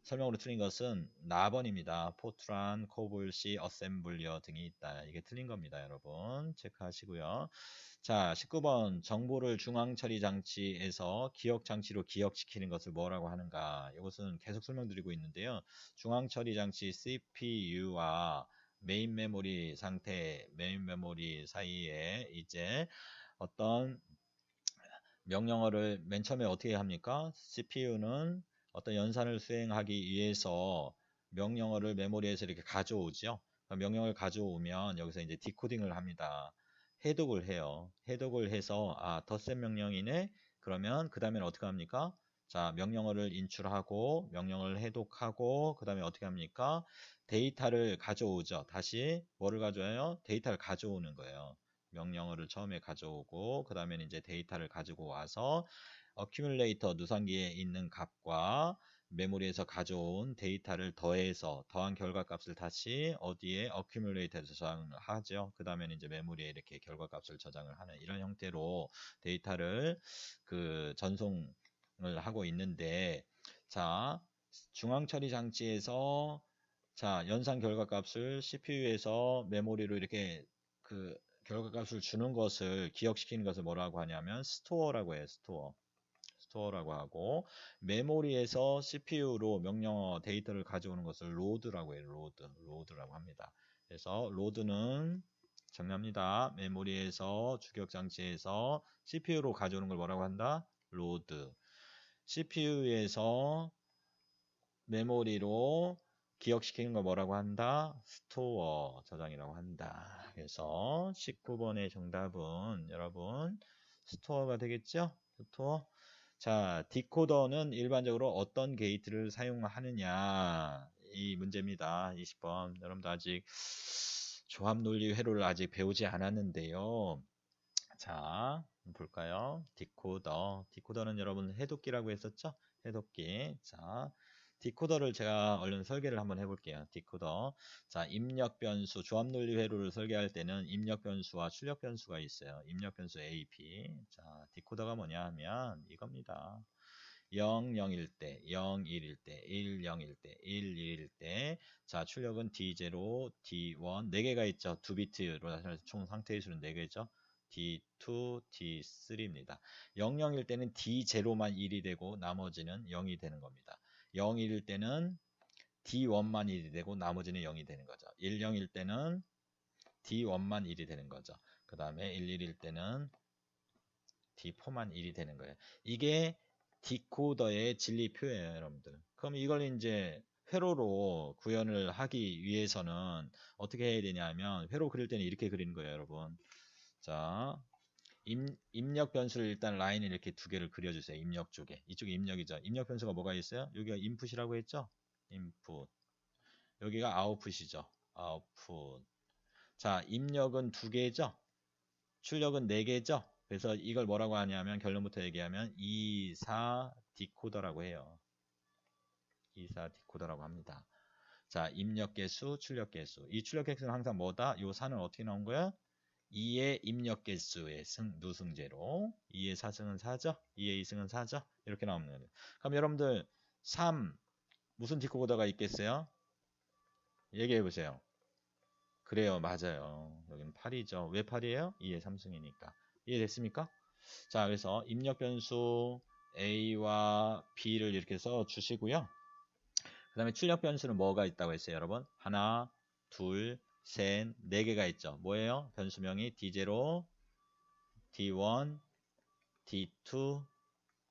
설명으로 틀린 것은 나번입니다. 포트란, 코볼, C, 어셈블리어 등이 있다. 이게 틀린 겁니다, 여러분. 체크하시고요. 자, 19번 정보를 중앙 처리 장치에서 기억 장치로 기억시키는 것을 뭐라고 하는가? 이것은 계속 설명드리고 있는데요. 중앙 처리 장치 CPU와 메인 메모리 상태, 메인 메모리 사이에 이제 어떤 명령어를 맨 처음에 어떻게 합니까? CPU는 어떤 연산을 수행하기 위해서 명령어를 메모리에서 이렇게 가져오죠. 명령을 가져오면 여기서 이제 디코딩을 합니다. 해독을 해요. 해독을 해서 덧셈 명령이네. 그러면 그 다음에는 어떻게 합니까? 자, 명령어를 인출하고 명령을 해독하고 그 다음에 어떻게 합니까? 데이터를 가져오죠. 다시 뭐를 가져와요? 데이터를 가져오는 거예요. 명령어를 처음에 가져오고 그 다음에 이제 데이터를 가지고 와서 어큐뮬레이터 누상기에 있는 값과 메모리에서 가져온 데이터를 더해서 더한 결과값을 다시 어디에 어큐뮬레이터에 저장을 하죠. 그 다음에 이제 메모리에 이렇게 결과값을 저장을 하는 이런 형태로 데이터를 그 전송을 하고 있는데 자 중앙 처리 장치에서 자 연산 결과값을 CPU에서 메모리로 이렇게 그 결과값을 주는 것을 기억시키는 것을 뭐라고 하냐면 스토어라고 해요. 스토어라고 하고 메모리에서 CPU로 명령어 데이터를 가져오는 것을 로드라고 해요. 로드라고 합니다. 그래서 로드는 정리합니다. 메모리에서 주격 장치에서 CPU로 가져오는 걸 뭐라고 한다? 로드. CPU에서 메모리로 기억시키는 걸 뭐라고 한다? 스토어 저장이라고 한다. 그래서 19번의 정답은 여러분 스토어가 되겠죠? 스토어. 자, 디코더는 일반적으로 어떤 게이트를 사용하느냐 이 문제입니다. 20번. 여러분도 아직 조합 논리 회로를 아직 배우지 않았는데요. 자, 볼까요? 디코더는 여러분 해독기라고 했었죠? 해독기. 자, 디코더를 제가 얼른 설계를 한번 해볼게요. 디코더. 자, 입력 변수, 조합 논리 회로를 설계할 때는 입력 변수와 출력 변수가 있어요. 입력 변수 A, B. 자, 디코더가 뭐냐 하면 이겁니다. 0, 0일 때, 0, 1일 때, 1, 0일 때, 1, 1일 때. 자, 출력은 D0, D1, 4개가 있죠. 2비트로 총 상태의 수는 4개죠. D2, D3입니다. 0, 0일 때는 D0만 1이 되고 나머지는 0이 되는 겁니다. 0, 1일 때는 D1만 1이 되고 나머지는 0이 되는 거죠. 1, 0일 때는 D1만 1이 되는 거죠. 그 다음에 1, 1일 때는 D4만 1이 되는 거예요. 이게 디코더의 진리표예요, 여러분들. 그럼 이걸 이제 회로로 구현을 하기 위해서는 어떻게 해야 되냐면 회로 그릴 때는 이렇게 그리는 거예요, 여러분. 자, 입력 변수를 일단 라인을 이렇게 두 개를 그려주세요. 입력 쪽에. 이쪽이 입력이죠. 입력 변수가 뭐가 있어요? 여기가 인풋이라고 했죠? 인풋. 여기가 아웃풋이죠. 아웃풋. 자, 입력은 두 개죠? 출력은 4개죠? 그래서 이걸 뭐라고 하냐면 결론부터 얘기하면 2사 디코더라고 해요. 2사 디코더라고 합니다. 자, 입력 개수, 출력 개수. 이 출력 개수는 항상 뭐다? 요 4는 어떻게 나온 거야? 2의 입력 개수의 누승제로 2의 4승은 4죠? 2의 2승은 4죠? 이렇게 나오는 거예요. 그럼 여러분들 3 무슨 디코더가 있겠어요? 얘기해 보세요. 그래요, 맞아요. 여기는 8이죠. 왜 8이에요? 2의 3승이니까. 이해됐습니까? 자, 그래서 입력 변수 A와 B를 이렇게 써 주시고요. 그 다음에 출력 변수는 뭐가 있다고 했어요, 여러분? 하나, 둘, 셋, 네 개가 있죠. 뭐예요? 변수명이 D0, D1, D2,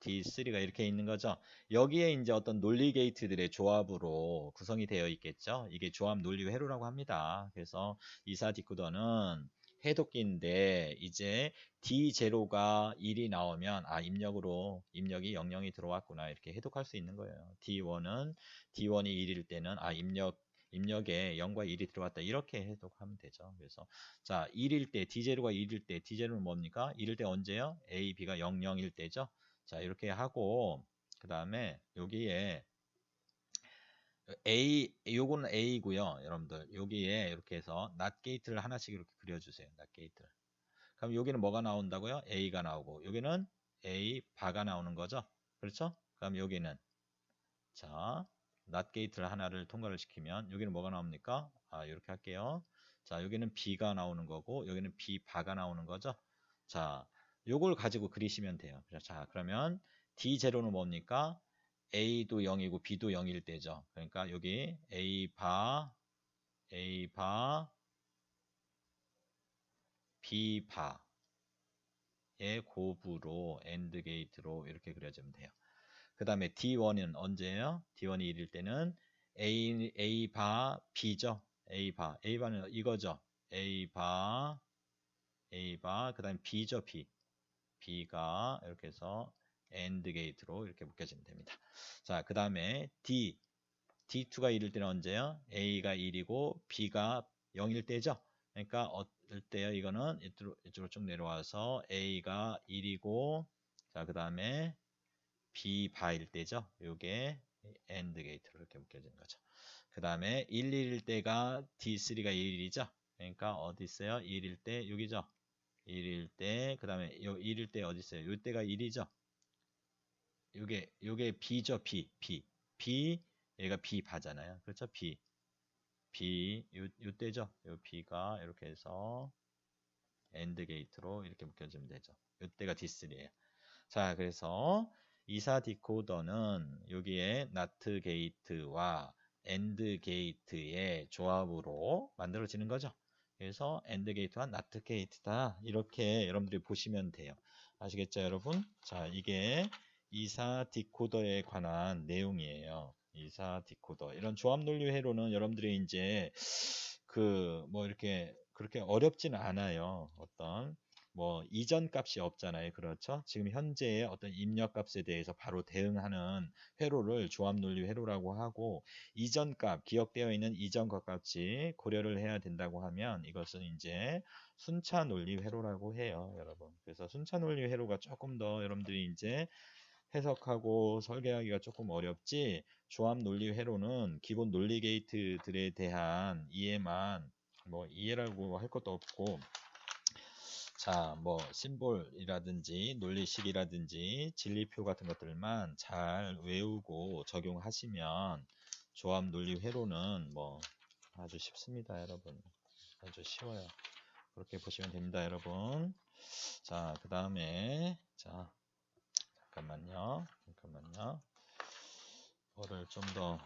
D3가 이렇게 있는 거죠. 여기에 이제 어떤 논리 게이트들의 조합으로 구성이 되어 있겠죠. 이게 조합 논리 회로라고 합니다. 그래서 이사 디코더는 해독기인데 이제 D0가 1이 나오면 아 입력이 00이 들어왔구나 이렇게 해독할 수 있는 거예요. D1이 1일 때는 아 입력에 0과 1이 들어왔다 이렇게 해독하면 되죠. 그래서 자 1일 때 D0가 1일 때 D0는 뭡니까? 1일 때 언제요? A, B가 00일 때죠. 자 이렇게 하고 그 다음에 여기에 요거는 A고요 여러분들 여기에 이렇게 해서 not 게이트를 하나씩 이렇게 그려주세요. not 게이트를. 그럼 여기는 뭐가 나온다고요? A가 나오고 여기는 A 바가 나오는 거죠. 그렇죠? 그럼 여기는 자 not 게이트를 하나를 통과를 시키면 여기는 뭐가 나옵니까? 아 이렇게 할게요. 자 여기는 B가 나오는 거고 여기는 B 바가 나오는 거죠. 자 요걸 가지고 그리시면 돼요. 자 그러면 D0는 뭡니까? A도 0이고 B도 0일 때죠. 그러니까 여기 A 바, B 바의 곱으로 AND 게이트로 이렇게 그려주면 돼요. 그 다음에 D1은 언제예요? D1이 1일 때는 A 바 B죠. A 바는 이거죠. A 바 그 다음에 B죠. B가 이렇게 해서 AND 게이트로 이렇게 묶여지면 됩니다. 자, 그 다음에 D2가 1일 때는 언제요? A가 1이고 B가 0일 때죠? 그러니까 어떨 때요? 이거는 이쪽으로 쭉 내려와서 A가 1이고 자, 그 다음에 B 바일 때죠? 요게 AND 게이트로 이렇게 묶여지는 거죠. 그 다음에 1일 때가 D3가 1일이죠? 그러니까 어디 있어요? 1일 때 여기죠? 1일 때, 그 다음에 요 1일 때 어디 있어요? 요 때가 1이죠? 요게 B죠, B. 얘가 B 바잖아요. 그렇죠? 요 때죠? 요 B가 이렇게 해서 AND 게이트로 이렇게 묶여주면 되죠. 요 때가 D3예요. 자, 그래서 이사 디코더는 여기에 NOT 게이트와 AND 게이트의 조합으로 만들어지는 거죠. 그래서 AND 게이트와 NOT 게이트다. 이렇게 여러분들이 보시면 돼요. 아시겠죠, 여러분? 자, 이게 이사 디코더에 관한 내용이에요. 이사 디코더. 이런 조합 논리 회로는 여러분들이 이제 그 뭐 이렇게 그렇게 어렵지는 않아요. 어떤 뭐 이전 값이 없잖아요. 그렇죠? 지금 현재의 어떤 입력 값에 대해서 바로 대응하는 회로를 조합 논리 회로라고 하고, 이전 값, 기억되어 있는 이전 것 값이 고려를 해야 된다고 하면 이것은 이제 순차 논리 회로라고 해요, 여러분. 그래서 순차 논리 회로가 조금 더 여러분들이 이제 해석하고 설계하기가 조금 어렵지, 조합 논리 회로는 기본 논리 게이트들에 대한 이해만, 뭐 이해라고 할 것도 없고, 자, 뭐 심볼이라든지 논리식이라든지 진리표 같은 것들만 잘 외우고 적용하시면 조합 논리 회로는 뭐 아주 쉽습니다, 여러분. 아주 쉬워요. 그렇게 보시면 됩니다, 여러분. 자, 그 다음에 자, 잠깐만요. 뭐를 좀 더,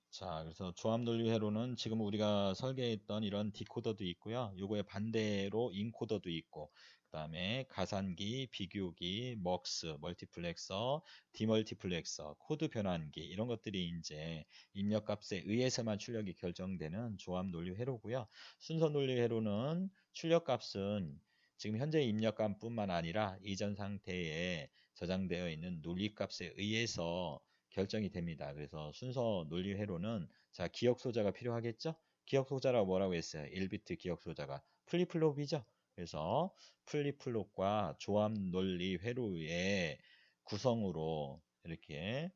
자, 그래서 조합 논리 회로는 지금 우리가 설계했던 이런 디코더도 있고요. 요거의 반대로 인코더도 있고, 그 다음에 가산기, 비교기, 먹스, 멀티플렉서, 디멀티플렉서, 코드 변환기, 이런 것들이 이제 입력값에 의해서만 출력이 결정되는 조합 논리 회로고요. 순서 논리 회로는 출력값은 지금 현재 입력값뿐만 아니라 이전 상태에 저장되어 있는 논리값에 의해서 결정이 됩니다. 그래서 순서 논리 회로는, 자, 기억 소자가 필요하겠죠? 기억 소자라고 뭐라고 했어요? 1비트 기억 소자가 플립플롭이죠. 그래서 플립플롭과 조합 논리 회로의 구성으로 이렇게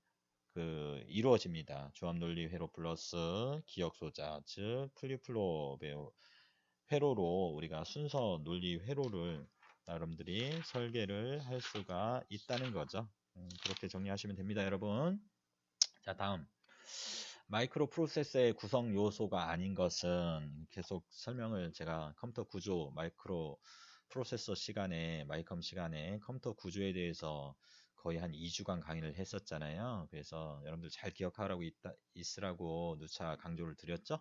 이루어집니다. 조합 논리 회로 플러스 기억 소자, 즉 플립플롭의 회로로 우리가 순서 논리 회로를 여러분들이 설계를 할 수가 있다는 거죠. 그렇게 정리하시면 됩니다, 여러분. 자, 다음. 마이크로 프로세서의 구성 요소가 아닌 것은, 계속 설명을 제가 컴퓨터 구조, 마이크로 프로세서 시간에, 마이컴 시간에 컴퓨터 구조에 대해서 거의 한 2주간 강의를 했었잖아요. 그래서 여러분들 잘 기억하라고 있으라고 누차 강조를 드렸죠.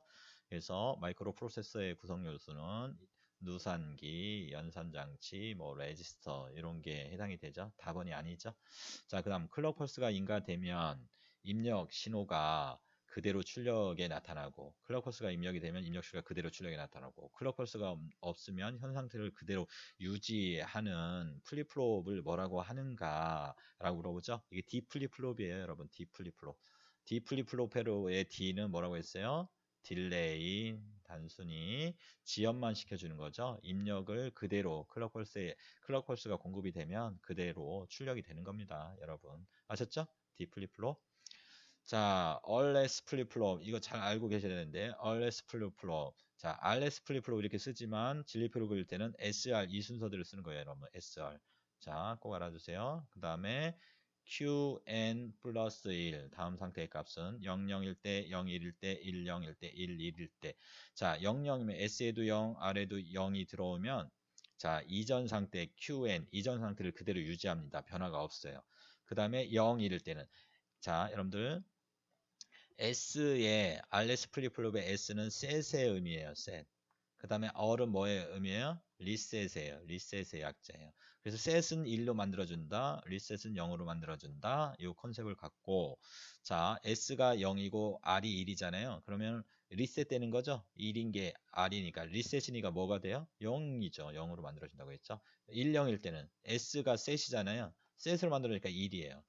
그래서 마이크로 프로세서의 구성 요소는 누산기, 연산장치, 뭐 레지스터 이런 게 해당이 되죠. 답은이 아니죠. 자, 그 다음 클럭 펄스가 인가되면 입력 신호가 그대로 출력에 나타나고, 클럭 펄스가 입력이 되면 입력 신호가 그대로 출력에 나타나고, 클럭 펄스가 없으면 현 상태를 그대로 유지하는 플립플롭을 뭐라고 하는가 라고 물어보죠. 이게 D 플립플롭이에요, 여러분. D 플립플롭. D 플립플롭의 D는 뭐라고 했어요? 딜레이, 단순히 지연만 시켜주는 거죠. 입력을 그대로 클럭 펄스가 공급이 되면 그대로 출력이 되는 겁니다, 여러분. 아셨죠? D 플립플롭. 자, 얼레스 플립플롭, 이거 잘 알고 계셔야 되는데, 얼레스 플립플롭. 자, 알레스 플립플롭 이렇게 쓰지만 진리표를 그릴 때는 SR 이 순서대로 쓰는 거예요, 여러분. SR. 자, 꼭 알아주세요. 그 다음에 QN 플러스 1, 다음 상태의 값은 00일 때, 01일 때, 10일 때, 11일 때. 자, 00이면 S에도 0, R에도 0이 들어오면, 자, 이전 상태 QN, 이전 상태를 그대로 유지합니다. 변화가 없어요. 그 다음에 0일일 때는, 자, 여러분들 S의 알레스 플립플롭의 S는 셋의 의미예요. 셋. 그 다음에 R은 뭐의 의미예요? 리셋이에요. 리셋의 약자예요. 그래서 셋은 1로 만들어준다. 리셋은 0으로 만들어준다. 이 컨셉을 갖고, 자, S가 0이고 R이 1이잖아요. 그러면 리셋 되는 거죠. 1인 게 R이니까 리셋이니까 뭐가 돼요? 0이죠. 0으로 만들어준다고 했죠. 1, 0일 때는 S가 셋이잖아요. 셋을 만들어주니까 1이에요.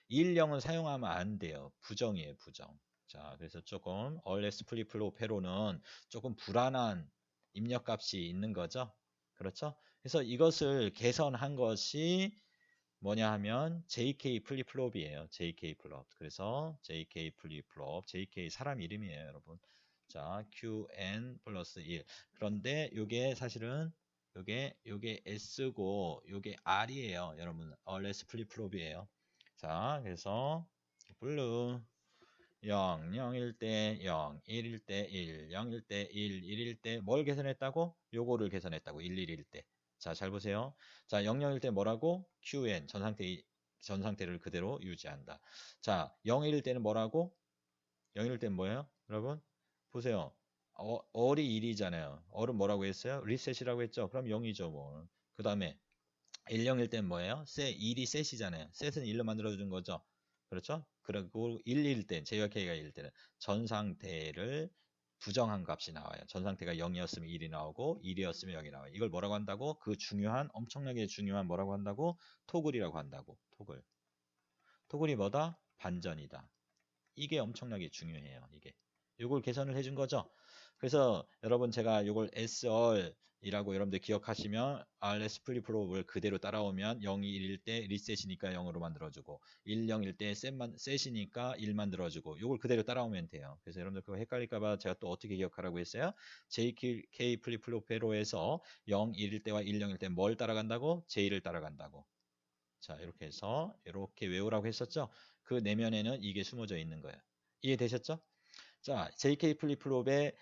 1, 0은 사용하면 안 돼요. 부정이에요. 부정. 자, 그래서 조금 얼레스 플립플롭 회로는 조금 불안한 입력값이 있는 거죠. 그렇죠? 그래서 이것을 개선한 것이 뭐냐 하면 JK 플립플롭이에요. JK 플롭. 그래서 JK 플립플롭, JK 사람 이름이에요, 여러분. 자, QN 플러스 1. 그런데 요게 사실은 요게 S고 요게 R이에요, 여러분. 얼레스 플립플롭이에요. 자, 그래서 블루 0, 0일 때 0, 1일 때 1, 0일 때 1, 1일 때 뭘 계산했다고? 요거를 계산했다고. 1, 1일 때. 자, 잘 보세요. 자, 0, 0일 때 뭐라고? QN, 전 상태를 그대로 유지한다. 자, 0, 1일 때는 뭐라고? 0, 1일 때는 뭐예요? 여러분? 보세요. 얼이 1이잖아요. 얼은 뭐라고 했어요? 리셋이라고 했죠? 그럼 0이죠, 뭐. 그 다음에 1, 0일 때는 뭐예요? 1이 셋이잖아요. 셋은 1로 만들어준 거죠. 그렇죠? 그리고 1일 때, JYK가 1일 때는 전 상태를 부정한 값이 나와요. 전 상태가 0이었으면 1이 나오고 1이었으면 0이 나와요. 이걸 뭐라고 한다고? 그 중요한 엄청나게 중요한 뭐라고 한다고? 토글이라고 한다고. 토글. 토글이 뭐다? 반전이다. 이게 엄청나게 중요해요. 이게. 이걸 계산을 해준 거죠. 그래서 여러분 제가 이걸 SR이라고 여러분들 기억하시면 RS 플립플롭을 그대로 따라오면 0이 1일 때 리셋이니까 0으로 만들어주고 1, 0일 때 셋이니까 1 만들어주고 이걸 그대로 따라오면 돼요. 그래서 여러분들 그거 헷갈릴까봐 제가 또 어떻게 기억하라고 했어요? JK 플립플롭회로에서 0, 1일 때와 1, 0일 때 뭘 따라간다고? J를 따라간다고. 자, 이렇게 해서 이렇게 외우라고 했었죠. 그 내면에는 이게 숨어져 있는 거예요. 이해되셨죠? 자, JK 플립플롭의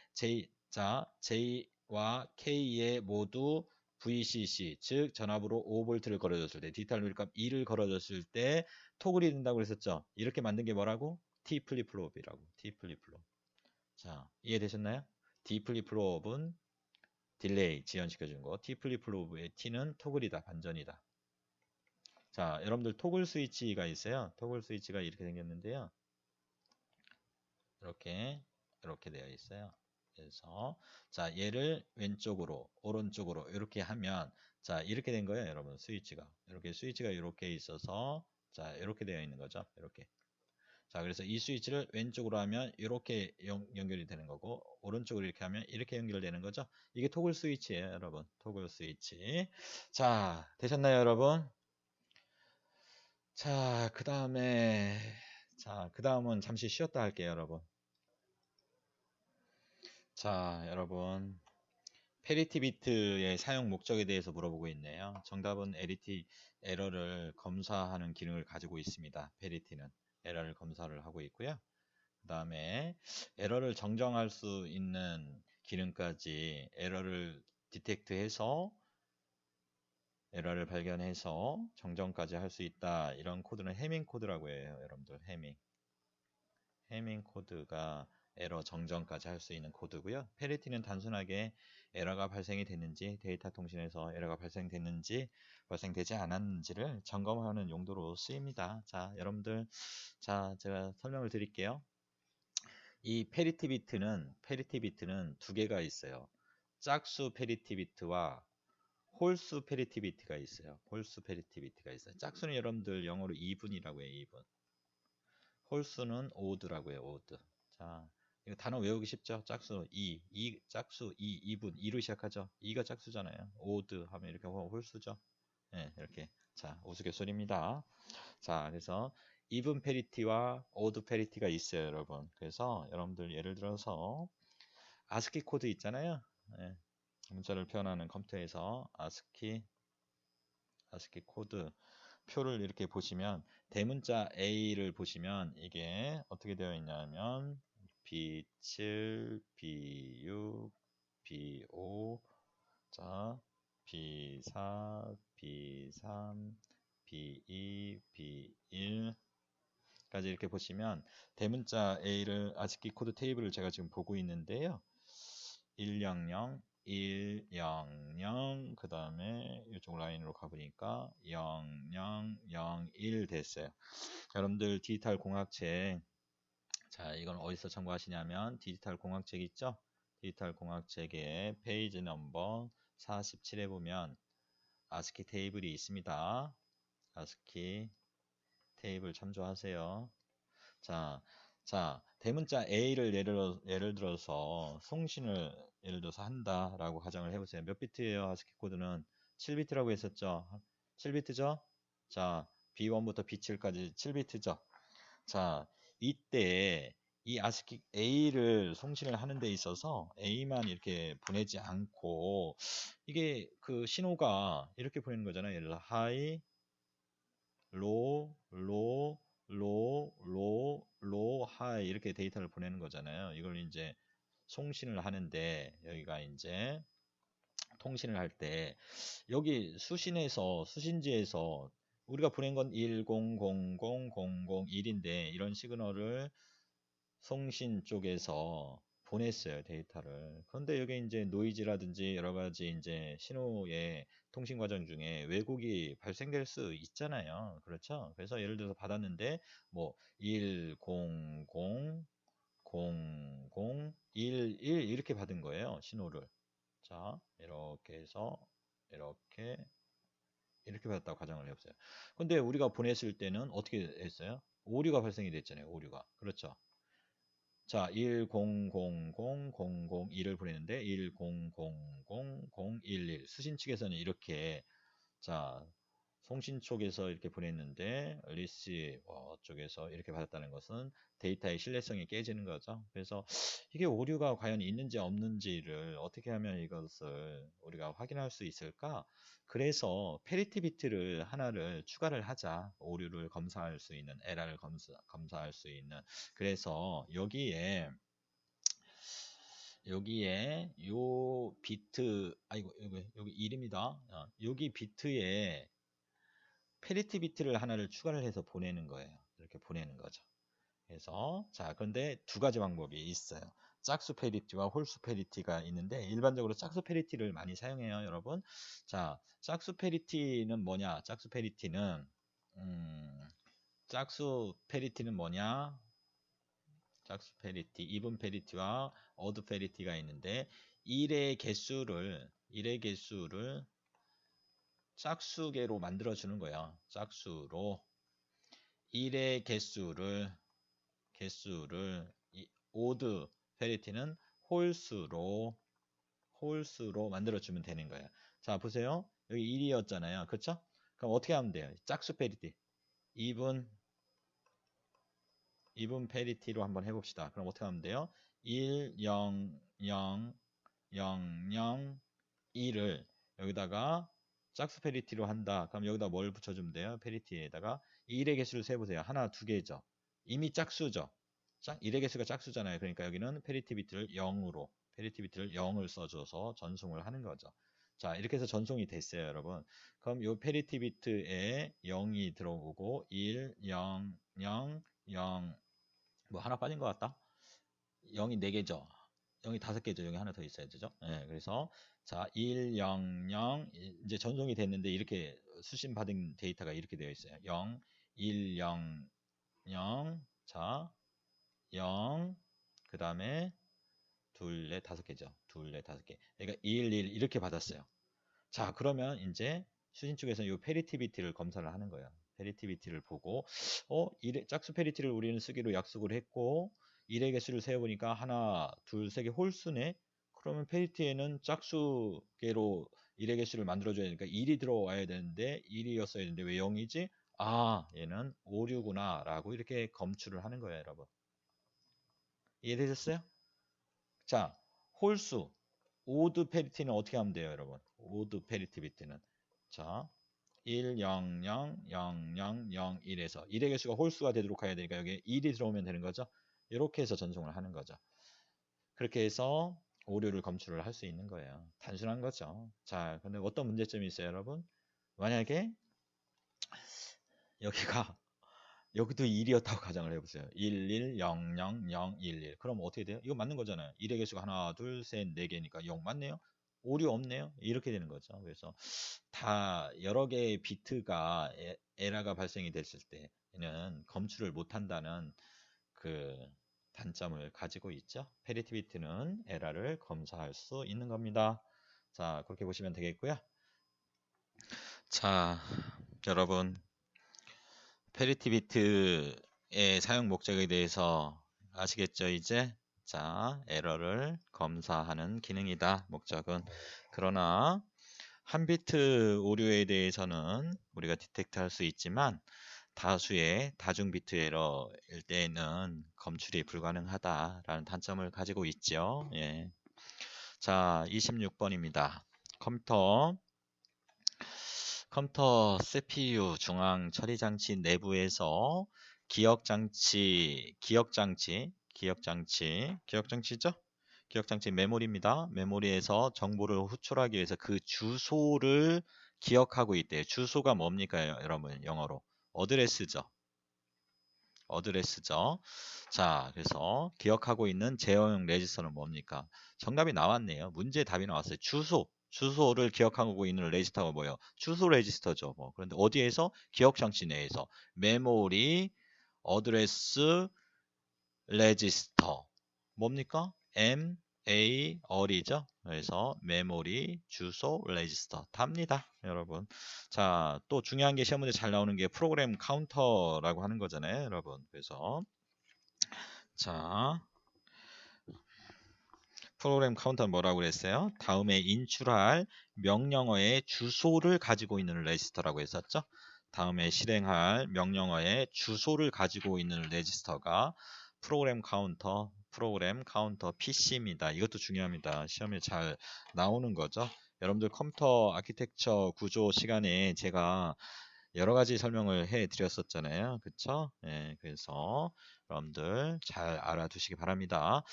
J와 K에 모두 VCC, 즉 전압으로 5V를 걸어줬을 때, 디지털 누리값 2를 걸어줬을 때 토글이 된다고 그랬었죠. 이렇게 만든 게 뭐라고? T 플립플롭이라고. T 플립플롭. 자, 이해되셨나요? D 플립플롭은 딜레이 지연시켜준 거. T 플립플롭의 T는 토글이다, 반전이다. 자, 여러분들 토글 스위치가 있어요. 토글 스위치가 이렇게 생겼는데요. 이렇게 되어 있어요. 그래서 자, 얘를 왼쪽으로 오른쪽으로 이렇게 하면 자, 이렇게 된 거예요, 여러분. 스위치가 이렇게 스위치가 이렇게 있어서 자, 이렇게 되어 있는 거죠. 이렇게. 자, 그래서 이 스위치를 왼쪽으로 하면 이렇게 연결이 되는 거고 오른쪽으로 이렇게 하면 이렇게 연결되는 거죠. 이게 토글 스위치예요, 여러분. 토글 스위치. 자, 되셨나요, 여러분? 자, 그 다음은 잠시 쉬었다 할게요, 여러분. 자, 여러분. 페리티 비트의 사용 목적에 대해서 물어보고 있네요. 정답은 LET 에러를 검사하는 기능을 가지고 있습니다. 페리티는 에러를 검사를 하고 있고요. 그 다음에 에러를 정정할 수 있는 기능까지 에러를 디텍트해서 에러를 발견해서 정정까지 할 수 있다. 이런 코드는 해밍 코드라고 해요. 여러분들 해밍 코드가 에러 정정까지 할 수 있는 코드고요. 페리티는 단순하게 에러가 발생이 됐는지 데이터 통신에서 에러가 발생됐는지 발생되지 않았는지를 점검하는 용도로 쓰입니다. 자, 여러분들 자, 제가 설명을 드릴게요. 이 페리티 비트는 두 개가 있어요. 짝수 페리티 비트와 홀수 페리티 비트가 있어요. 홀수 페리티 비트가 있어요. 짝수는 여러분들 영어로 2분이라고 해요. 2분. 홀수는 오드라고 해요. 오드. 자, 이거 단어 외우기 쉽죠? 짝수 2, 짝수 2분 2로 시작하죠. 2가 짝수잖아요. 오드 하면 이렇게 홀수죠. 네, 이렇게. 자, 우스갯소리입니다. 자, 그래서 이분 페리티와 오드 페리티가 있어요, 여러분. 그래서 여러분들 예를 들어서 아스키 코드 있잖아요. 네, 문자를 표현하는 컴퓨터에서 아스키 코드 표를 이렇게 보시면 대문자 A를 보시면 이게 어떻게 되어 있냐면 B7, B6, B5, 자 B4, B3, B2, B1 까지 이렇게 보시면 대문자 A를 아스키 코드 테이블을 제가 지금 보고 있는데요. 100, 100, 그 다음에 이쪽 라인으로 가보니까 0001 됐어요. 여러분들 디지털 공학책, 자, 이건 어디서 참고하시냐면 디지털 공학책 있죠? 디지털 공학책의 페이지 넘버 47에 보면 아스키 테이블이 있습니다. 아스키 테이블 참조하세요. 자, 대문자 A를 예를 들어서 송신을 예를 들어서 한다라고 가정을 해보세요. 몇 비트예요? 아스키 코드는 7비트라고 했었죠. 7비트죠? 자, B1부터 B7까지 7비트죠. 자, 이때 이 아스키 A를 송신을 하는 데 있어서 A만 이렇게 보내지 않고 이게 그 신호가 이렇게 보내는 거잖아요. 예를 들어 하이, 로, 하이 이렇게 데이터를 보내는 거잖아요. 이걸 이제 송신을 하는데 여기가 이제 통신을 할 때 여기 수신지에서 우리가 보낸 건 10000001인데 이런 시그널을 송신 쪽에서 보냈어요, 데이터를. 그런데 여기 이제 노이즈라든지 여러 가지 이제 신호의 통신 과정 중에 왜곡이 발생될 수 있잖아요. 그렇죠? 그래서 예를 들어서 받았는데 뭐 100000 1011 이렇게 받은 거예요. 신호를. 자, 이렇게 해서 이렇게 받았다고 가정을 해보세요. 근데 우리가 보냈을 때는 어떻게 했어요? 오류가 발생이 됐잖아요. 오류가. 그렇죠. 자, 10000001을 보냈는데 10000011 수신 측에서는 이렇게 자, 송신 쪽에서 이렇게 보냈는데 리시버 쪽에서 이렇게 받았다는 것은 데이터의 신뢰성이 깨지는 거죠. 그래서 이게 오류가 과연 있는지 없는지를 어떻게 하면 이것을 우리가 확인할 수 있을까? 그래서 페리티 비트를 하나를 추가를 하자. 오류를 검사할 수 있는, 에러를 검사할 수 있는. 그래서 여기에 요 비트, 아이고 여기 이름이다. 여기 비트에 페리티 비트를 하나를 추가를 해서 보내는 거예요. 이렇게 보내는 거죠. 그래서 자, 그런데 두 가지 방법이 있어요. 짝수 페리티와 홀수 페리티가 있는데 일반적으로 짝수 페리티를 많이 사용해요, 여러분. 자, 짝수 페리티는 뭐냐? 짝수 페리티는 뭐냐? 짝수 페리티, 이분 페리티와 어드 페리티가 있는데 1의 개수를 짝수계로 만들어 주는 거야. 짝수로 1의 개수를 오드 페리티는 홀수로 만들어 주면 되는 거예요. 자, 보세요. 여기 1이었잖아요. 그렇죠? 그럼 어떻게 하면 돼요? 짝수 페리티 2분 페리티로 한번 해봅시다. 그럼 어떻게 하면 돼요? 1, 0, 0, 0, 0, 2를 여기다가 짝수 페리티로 한다. 그럼 여기다 뭘 붙여주면 돼요? 페리티에다가 1의 개수를 세보세요. 하나, 두 개죠. 이미 짝수죠. 1의 개수가 짝수잖아요. 그러니까 여기는 페리티 비트를 0을 써줘서 전송을 하는 거죠. 자, 이렇게 해서 전송이 됐어요, 여러분. 그럼 이 페리티 비트에 0이 들어오고 1, 0, 0, 0, 뭐 하나 빠진 것 같다. 0이 4개죠. 0이 5개죠. 0이 하나 더 있어야 되죠. 네, 그래서 자, 1, 0, 0 이제 전송이 됐는데 이렇게 수신 받은 데이터가 이렇게 되어 있어요. 0, 1, 0, 0 자, 0 그 다음에 둘, 넷, 5개죠. 둘, 넷, 5개. 그러니까 1, 1 이렇게 받았어요. 자, 그러면 이제 수신 쪽에서 이 페리티비티를 검사를 하는 거예요. 페리티비티를 보고 짝수 페리티를 우리는 쓰기로 약속을 했고 1의 개수를 세어보니까 하나, 둘, 세 개 홀수네. 그러면 페리티에는 짝수계로 1의 개수를 만들어줘야 되니까 1이 들어와야 되는데 1이었어야 되는데 왜 0이지? 아, 얘는 오류구나 라고 이렇게 검출을 하는 거예요, 여러분. 이해되셨어요? 자, 홀수 오드 페리티는 어떻게 하면 돼요, 여러분? 오드 페리티 비트는 자, 1, 0, 0, 0, 0, 0, 1에서 1의 개수가 홀수가 되도록 해야 되니까 여기 1이 들어오면 되는 거죠. 이렇게 해서 전송을 하는 거죠. 그렇게 해서 오류를 검출을 할 수 있는 거예요. 단순한 거죠. 자, 근데 어떤 문제점이 있어요, 여러분? 만약에 여기가 여기도 1이었다고 가정을 해보세요. 1, 1, 0, 0, 0, 1, 1. 그럼 어떻게 돼요? 이거 맞는 거잖아요. 1의 개수가 하나, 둘, 셋, 4개니까 0 맞네요. 오류 없네요. 이렇게 되는 거죠. 그래서 다 여러 개의 비트가 에러가 발생이 됐을 때는 검출을 못한다는 그 단점을 가지고 있죠. 페리티 비트는 에러를 검사할 수 있는 겁니다. 자, 그렇게 보시면 되겠고요. 자, 여러분 페리티 비트의 사용 목적에 대해서 아시겠죠, 이제? 자, 에러를 검사하는 기능이다, 목적은. 그러나 한 비트 오류에 대해서는 우리가 디텍트 할 수 있지만 다수의 다중 비트 에러일 때에는 검출이 불가능하다라는 단점을 가지고 있죠. 예. 자, 26번입니다. 컴퓨터 CPU 중앙 처리 장치 내부에서 기억장치죠? 기억장치 메모리입니다. 메모리에서 정보를 호출하기 위해서 그 주소를 기억하고 있대요. 주소가 뭡니까, 여러분? 영어로 어드레스죠. 자, 그래서 기억하고 있는 제어용 레지스터는 뭡니까? 정답이 나왔네요. 문제 답이 나왔어요. 주소를 기억하고 있는 레지스터가 뭐예요? 주소 레지스터죠. 뭐. 그런데 어디에서? 기억 장치 내에서. 메모리 어드레스 레지스터. 뭡니까? MAR이죠. 그래서 메모리, 주소, 레지스터 답니다, 여러분. 자, 또 중요한 게 시험 문제 잘 나오는 게 프로그램 카운터라고 하는 거잖아요, 여러분. 그래서 자, 프로그램 카운터는 뭐라고 그랬어요? 다음에 인출할 명령어의 주소를 가지고 있는 레지스터라고 했었죠. 다음에 실행할 명령어의 주소를 가지고 있는 레지스터가 프로그램 카운터 PC입니다. 이것도 중요합니다. 시험에 잘 나오는 거죠. 여러분들 컴퓨터 아키텍처 구조 시간에 제가 여러 가지 설명을 해 드렸었잖아요. 그쵸? 예, 그래서 여러분들 잘 알아두시기 바랍니다.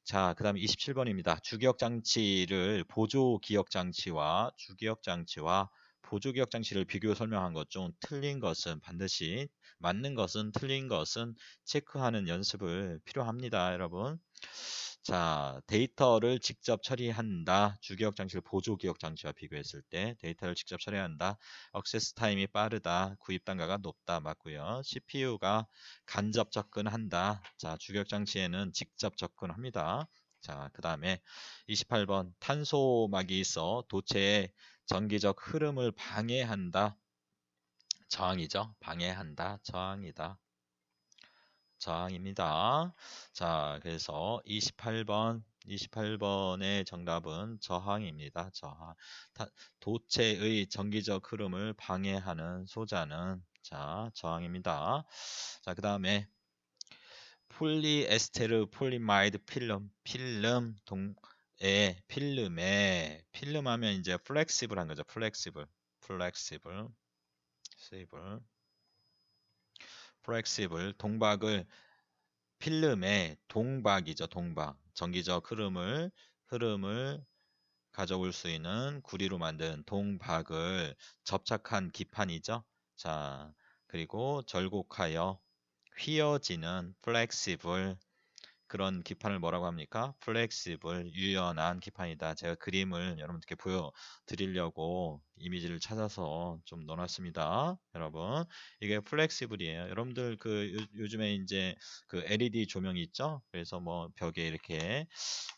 자, 그 다음에 27번입니다. 주기억 장치를 보조 기억 장치와 주기억 장치와 보조 기억 장치를 비교 설명한 것 중 틀린 것은 반드시 맞는 것은 틀린 것은 체크하는 연습을 필요합니다, 여러분. 자, 데이터를 직접 처리한다. 주기억 장치를 보조 기억 장치와 비교했을 때 데이터를 직접 처리한다. 액세스 타임이 빠르다. 구입 단가가 높다. 맞고요. CPU가 간접 접근한다. 자, 주기억 장치에는 직접 접근합니다. 자, 그 다음에 28번 탄소막이 있어 도체의 전기적 흐름을 방해한다. 저항이죠. 방해한다. 저항이다. 저항입니다. 자, 그래서 28번의 정답은 저항입니다. 저항. 도체의 전기적 흐름을 방해하는 소자는 자, 저항입니다. 자, 그 다음에 폴리에스테르 폴리마이드 필름 하면 이제 플렉시블한 거죠. 플렉시블 동박을 필름의 동박이죠. 동박. 전기적 흐름을 가져올 수 있는 구리로 만든 동박을 접착한 기판이죠. 자, 그리고 절곡하여 휘어지는 플렉시블 그런 기판을 뭐라고 합니까? 플렉시블, 유연한 기판이다. 제가 그림을 여러분들께 보여드리려고 이미지를 찾아서 좀 넣어놨습니다. 여러분, 이게 플렉시블이에요. 여러분들 요즘에 이제 그 LED 조명이 있죠? 그래서 뭐 벽에 이렇게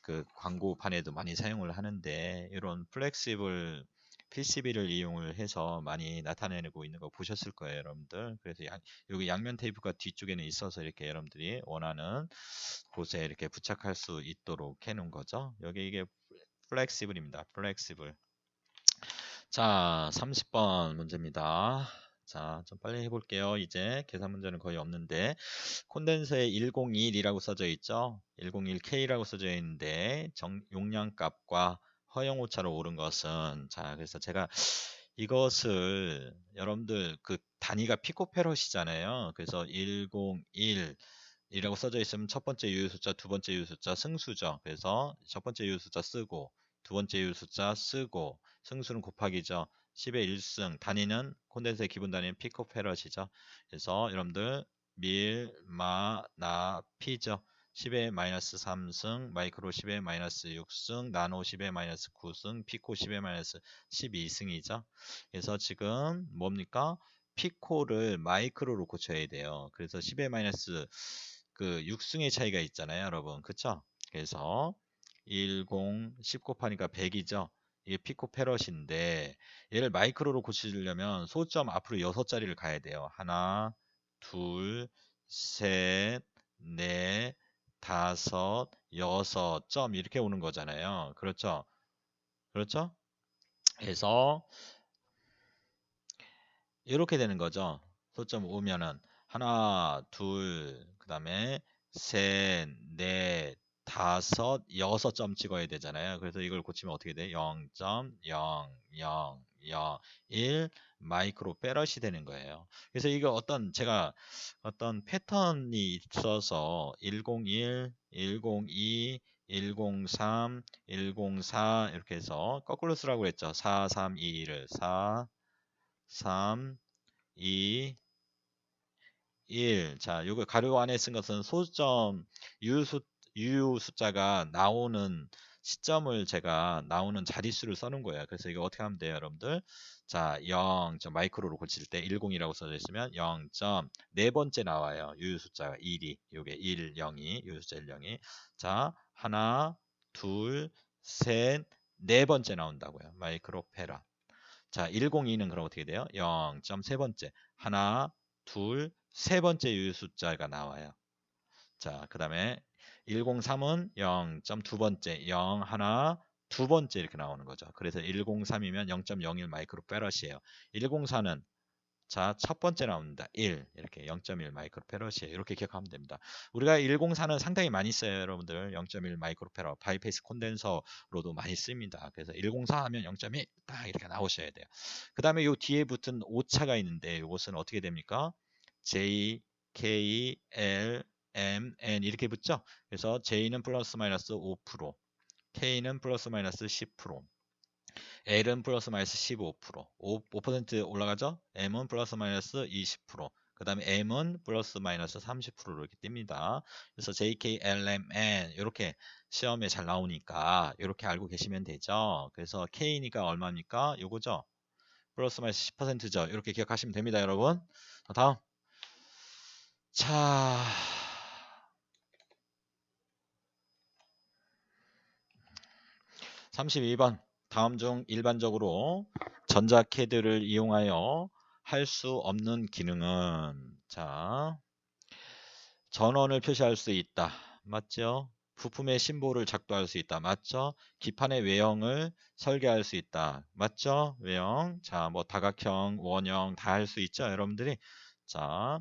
그 광고판에도 많이 사용을 하는데 이런 플렉시블 PCB를 이용을 해서 많이 나타내고 있는 거 보셨을 거예요, 여러분들. 그래서 여기 양면 테이프가 뒤쪽에는 있어서 이렇게 여러분들이 원하는 곳에 이렇게 부착할 수 있도록 해놓은 거죠. 여기 이게 플렉시블입니다. 플렉시블. 자, 30번 문제입니다. 자, 좀 빨리 해볼게요. 이제 계산 문제는 거의 없는데 콘덴서에 101이라고 써져 있죠. 101K라고 써져 있는데 용량값과 허용 오차로 오른 것은 자, 그래서 제가 이것을 여러분들 그 단위가 피코페럿이잖아요. 그래서 101 이라고 써져 있으면 첫 번째 유효 숫자, 두 번째 유효 숫자 승수죠. 그래서 첫 번째 유효 숫자 쓰고 두 번째 유효 숫자 쓰고 승수는 곱하기죠. 10의 1승 단위는 콘덴서의 기본 단위는 피코페럿이죠. 그래서 여러분들 밀, 마, 나, 피죠. 10의 마이너스 3승, 마이크로 10의 마이너스 6승, 나노 10의 마이너스 9승, 피코 10의 마이너스 12승이죠. 그래서 지금 뭡니까? 피코를 마이크로로 고쳐야 돼요. 그래서 10의 마이너스 그 6승의 차이가 있잖아요, 여러분. 그쵸? 그래서 10 곱하니까 100이죠. 이게 피코페럿인데 얘를 마이크로로 고치려면 소점 앞으로 6자리를 가야 돼요. 하나, 둘, 셋, 넷, 다섯, 여섯 점 이렇게 오는 거잖아요. 그렇죠? 그렇죠? 그래서 이렇게 되는 거죠. 소점 오면은 하나, 둘, 그 다음에 셋, 넷, 다섯, 여섯 점 찍어야 되잖아요. 그래서 이걸 고치면 어떻게 돼? 0.0001 마이크로 페럿이 되는 거예요. 그래서 이거 제가 어떤 패턴이 있어서 101, 102, 103, 104 이렇게 해서 거꾸로 쓰라고 했죠. 4, 3, 2, 1을 4, 3, 2, 1. 자, 요거 가로 안에 쓴 것은 소점 유효 숫자가 나오는 시점을 제가 나오는 자릿수를 써놓은 거예요. 그래서 이거 어떻게 하면 돼요, 여러분들? 자, 0. 마이크로로 고칠 때 10이라고 써져 있으면 0. 네 번째 나와요. 유효 숫자가 1이. 요게 1, 0이. 유효 숫자 1, 0이. 자, 하나, 둘, 셋, 네 번째 나온다고요. 마이크로페라. 자, 102는 그럼 어떻게 돼요? 0. 세 번째. 하나, 둘, 세 번째 유효 숫자가 나와요. 자, 그 다음에 103은 0. 두 번째. 0, 하나, 두 번째 이렇게 나오는 거죠. 그래서 103이면 0.01 마이크로페럿이에요. 104는 자, 첫 번째 나옵니다. 1. 이렇게 0.1 마이크로페럿이에요. 이렇게 기억하면 됩니다. 우리가 104는 상당히 많이 써요, 여러분들. 0.1 마이크로페럿, 바이페이스 콘덴서로도 많이 씁니다. 그래서 104 하면 0.1 딱 이렇게 나오셔야 돼요. 그 다음에 요 뒤에 붙은 오차가 있는데 이것은 어떻게 됩니까? J, K, L, M, N 이렇게 붙죠? 그래서 J는 플러스 마이너스 5%, K는 플러스 마이너스 10%, L은 플러스 마이너스 15%, 5% 올라가죠? M은 플러스 마이너스 20%, 그 다음에 M은 플러스 마이너스 30%로 이렇게 뜹니다. 그래서 JK, LMN 이렇게 시험에 잘 나오니까 이렇게 알고 계시면 되죠. 그래서 K니까 얼마입니까? 요거죠? 플러스 마이너스 10%죠. 이렇게 기억하시면 됩니다, 여러분. 다음. 자, 32번. 다음 중 일반적으로 전자캐드를 이용하여 할 수 없는 기능은 자, 전원을 표시할 수 있다. 맞죠? 부품의 심볼을 작도할 수 있다. 맞죠? 기판의 외형을 설계할 수 있다. 맞죠? 외형. 자, 뭐 다각형, 원형 다 할 수 있죠, 여러분들이. 자,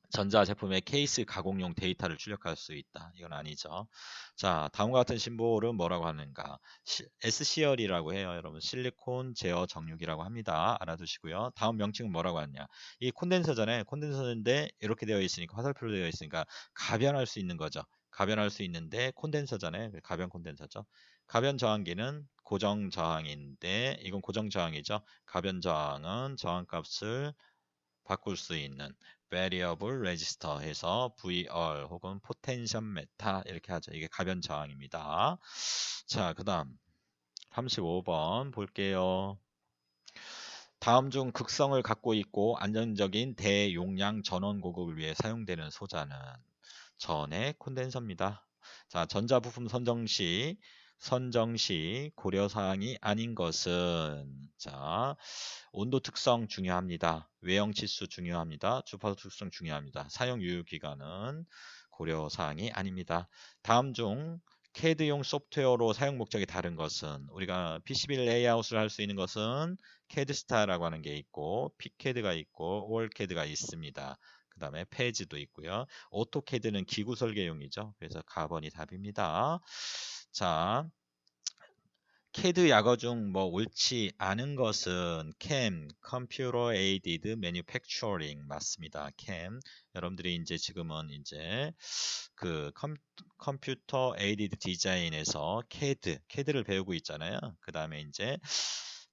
전자제품의 케이스 가공용 데이터를 출력할 수 있다. 이건 아니죠. 자, 다음과 같은 심볼은 뭐라고 하는가? SCR이라고 해요. 여러분, 실리콘 제어 정육이라고 합니다. 알아두시고요. 다음 명칭은 뭐라고 하냐? 이 콘덴서잖아요. 콘덴서인데 이렇게 되어 있으니까 화살표로 되어 있으니까 가변할 수 있는 거죠. 가변할 수 있는데 콘덴서잖아요. 가변 콘덴서죠. 가변 저항기는 고정 저항인데 이건 고정 저항이죠. 가변 저항은 저항값을 바꿀 수 있는 variable resistor 해서 VR 혹은 potential meta 이렇게 하죠. 이게 가변 저항입니다. 자, 그 다음 35번 볼게요. 다음 중 극성을 갖고 있고 안정적인 대용량 전원 공급을 위해 사용되는 소자는 전의 콘덴서입니다. 자, 전자부품 선정 시 고려사항이 아닌 것은 자, 온도 특성 중요합니다. 외형 치수 중요합니다. 주파수 특성 중요합니다. 사용 유효 기간은 고려사항이 아닙니다. 다음 중 CAD용 소프트웨어로 사용 목적이 다른 것은 우리가 PCB 레이아웃을 할 수 있는 것은 CAD스타라고 하는 게 있고 PCAD가 있고 월CAD가 있습니다. 그 다음에 페이지도 있고요. 오토캐드는 기구 설계용이죠. 그래서 4번이 답입니다. 자, CAD 약어 중 뭐 옳지 않은 것은 CAM, Computer Aided Manufacturing 맞습니다. CAM. 여러분들이 이제 지금은 이제 그 컴퓨터 에이디드 디자인에서 CAD를 배우고 있잖아요. 그 다음에 이제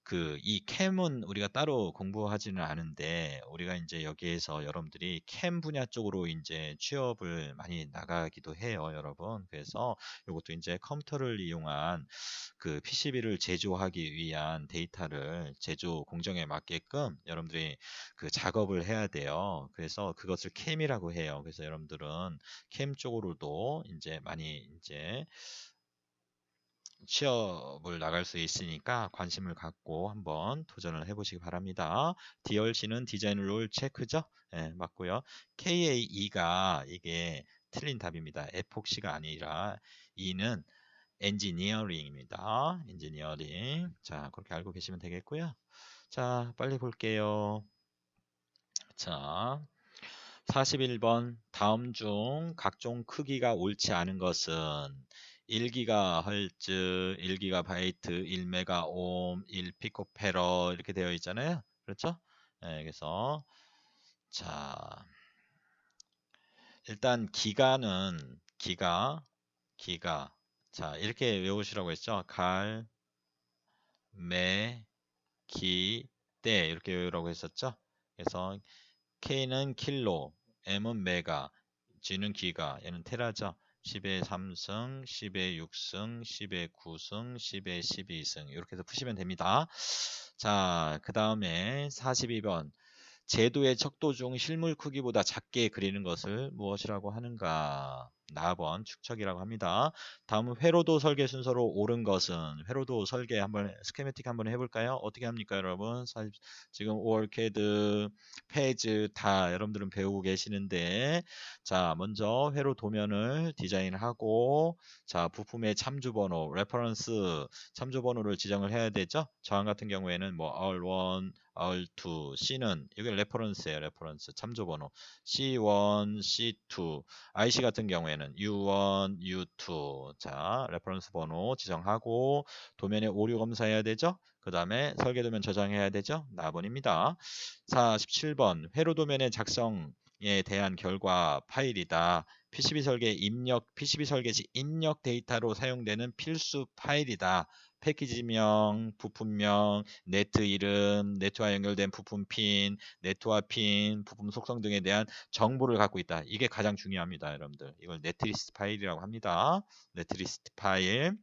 그 이 캠은 우리가 따로 공부하지는 않은데 우리가 이제 여기에서 여러분들이 캠 분야 쪽으로 이제 취업을 많이 나가기도 해요, 여러분. 그래서 이것도 이제 컴퓨터를 이용한 그 PCB를 제조하기 위한 데이터를 제조 공정에 맞게끔 여러분들이 그 작업을 해야 돼요. 그래서 그것을 캠이라고 해요. 그래서 여러분들은 캠 쪽으로도 이제 많이 이제 취업을 나갈 수 있으니까 관심을 갖고 한번 도전을 해보시기 바랍니다. DLC는 디자인 룰 체크죠? 네, 맞고요. KAE가 이게 틀린 답입니다. 에폭시가 아니라 E는 엔지니어링입니다. 엔지니어링. 자, 그렇게 알고 계시면 되겠고요. 자, 빨리 볼게요. 자, 41번 다음 중 각종 크기가 옳지 않은 것은 1GHz, 1GB, 1메가옴, 1피코페러 이렇게 되어 있잖아요. 그렇죠? 네, 그래서 자, 일단 기가 자, 이렇게 외우시라고 했죠. 때 이렇게 외우라고 했었죠. 그래서 K는 킬로, M은 메가, G는 기가, 얘는 테라죠. 10의 3승, 10의 6승, 10의 9승, 10의 12승 이렇게 해서 푸시면 됩니다. 자, 그 다음에 42번 제도의 척도 중 실물 크기보다 작게 그리는 것을 무엇이라고 하는가? 나번 축척이라고 합니다. 다음 회로도 설계 순서로 옳은 것은 회로도 설계 한번 스케매틱 한번 해볼까요? 어떻게 합니까, 여러분? 지금 오얼캐드, 페이지 다 여러분들은 배우고 계시는데, 자, 먼저 회로 도면을 디자인하고, 자, 부품의 참조번호, 레퍼런스 참조번호를 지정을 해야 되죠. 저항 같은 경우에는 뭐 R1, R2, C는 이게 레퍼런스예요. 레퍼런스 참조번호 C1, C2, IC 같은 경우에는 U1, U2. 자, 레퍼런스 번호 지정하고 도면에 오류 검사해야 되죠. 그 다음에 설계 도면 저장해야 되죠. 나번입니다. 47번 회로 도면의 작성에 대한 결과 파일이다. PCB 설계 입력, PCB 설계시 입력 데이터로 사용되는 필수 파일이다. 패키지명, 부품명, 네트 이름, 네트와 연결된 부품 핀, 네트와 핀, 부품 속성 등에 대한 정보를 갖고 있다. 이게 가장 중요합니다, 여러분들. 이걸 네트리스트 파일이라고 합니다. 네트리스트 파일.